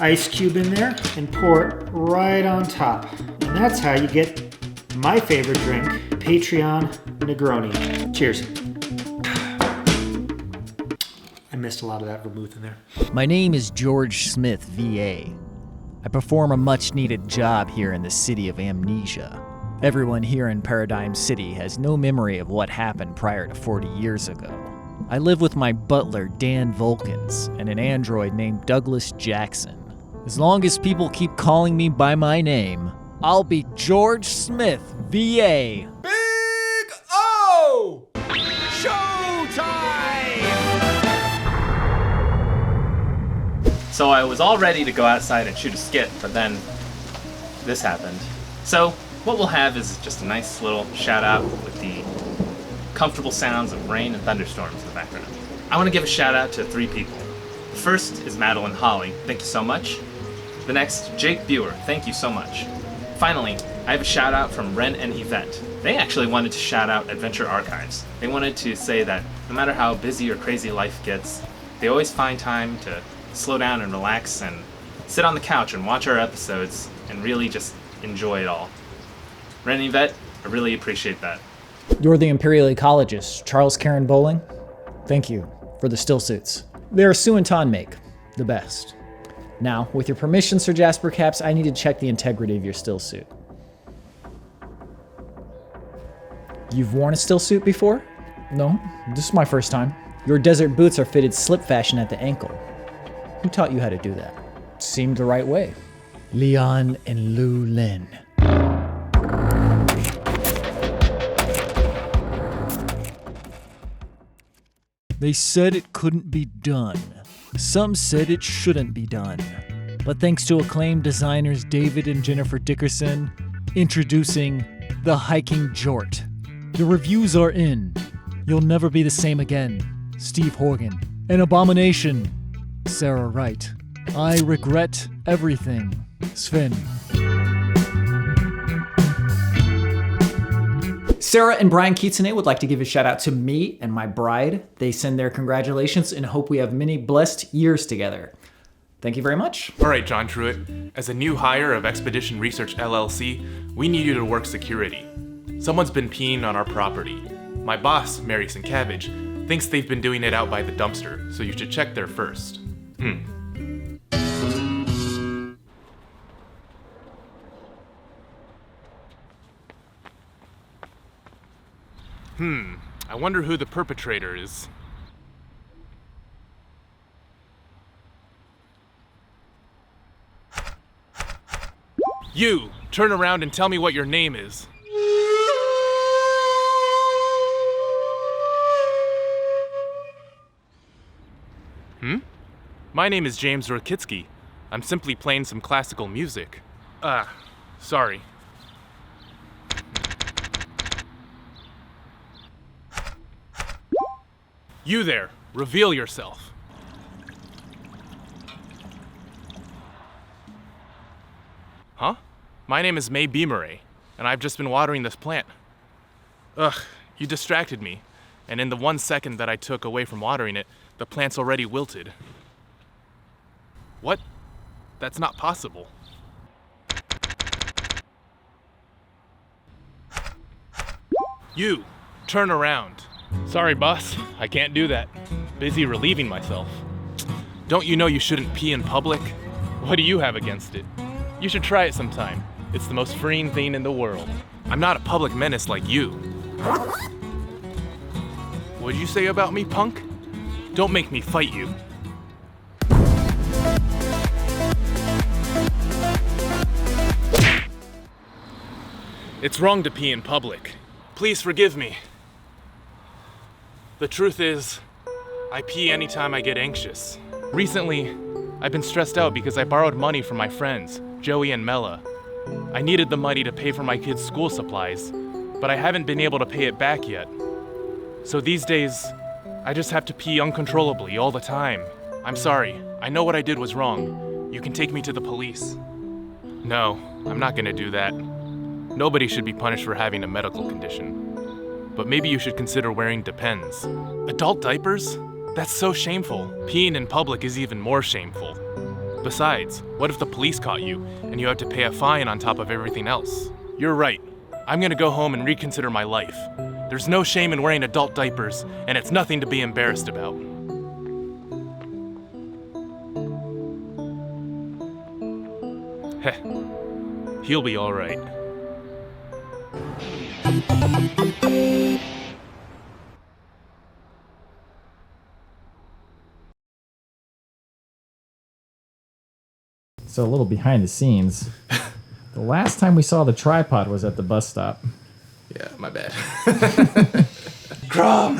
ice cube in there, and pour it right on top. And that's how you get my favorite drink, Patreon Negroni. Cheers. I missed a lot of that vermouth in there. My name is George Smith, VA. I perform a much-needed job here in the city of Amnesia. Everyone here in Paradigm City has no memory of what happened prior to 40 years ago. I live with my butler, Dan Volkins, and an android named Douglas Jackson. As long as people keep calling me by my name, I'll be George Smith, VA. Big O! So I was all ready to go outside and shoot a skit, but then this happened. So what we'll have is just a nice little shout out with the comfortable sounds of rain and thunderstorms in the background. I want to give a shout out to 3 people. The first is Madeline Holly, thank you so much. The next, Jake Buer, thank you so much. Finally, I have a shout out from Ren and Yvette. They actually wanted to shout out Adventure Archives. They wanted to say that no matter how busy or crazy life gets, they always find time to slow down and relax and sit on the couch and watch our episodes and really just enjoy it all. Ren and Yvette, I really appreciate that. You're the Imperial Ecologist, Charles Karen Bowling. Thank you for the still suits. They're Sue and Ton make, the best. Now, with your permission, Sir Jasper Caps, I need to check the integrity of your still suit. You've worn a still suit before? No, this is my first time. Your desert boots are fitted slip fashion at the ankle. Who taught you how to do that? Seemed the right way. Leon and Lu Lin. They said it couldn't be done. Some said it shouldn't be done. But thanks to acclaimed designers David and Jennifer Dickerson, introducing the Hiking Jort. The reviews are in. You'll never be the same again. Steve Horgan. An abomination. Sarah Wright. I regret everything. Sven. Sarah and Bryan Kitsune would like to give a shout out to me and my bride. They send their congratulations and hope we have many blessed years together. Thank you very much. All right, John Truitt. As a new hire of Expedition Research LLC, we need you to work security. Someone's been peeing on our property. My boss, Mary Sienkiewicz, thinks they've been doing it out by the dumpster, so you should check there first. I wonder who the perpetrator is. You! Turn around and tell me what your name is. My name is James Rokitsky. I'm simply playing some classical music. Sorry. You there, reveal yourself. Huh? My name is May Beameray, and I've just been watering this plant. You distracted me, and in the 1 second that I took away from watering it, the plant's already wilted. What? That's not possible. You, turn around. Sorry, boss, I can't do that. Busy relieving myself. Don't you know you shouldn't pee in public? What do you have against it? You should try it sometime. It's the most freeing thing in the world. I'm not a public menace like you. What'd you say about me, punk? Don't make me fight you. It's wrong to pee in public. Please forgive me. The truth is, I pee anytime I get anxious. Recently, I've been stressed out because I borrowed money from my friends, Joey and Mela. I needed the money to pay for my kids' school supplies, but I haven't been able to pay it back yet. So these days, I just have to pee uncontrollably all the time. I'm sorry. I know what I did was wrong. You can take me to the police. No, I'm not gonna do that. Nobody should be punished for having a medical condition. But maybe you should consider wearing Depends. Adult diapers? That's so shameful. Peeing in public is even more shameful. Besides, what if the police caught you and you have to pay a fine on top of everything else? You're right. I'm gonna go home and reconsider my life. There's no shame in wearing adult diapers, and it's nothing to be embarrassed about. Heh. He'll be all right. So a little behind the scenes. The last time we saw the tripod was at the bus stop. Yeah, my bad. Drum!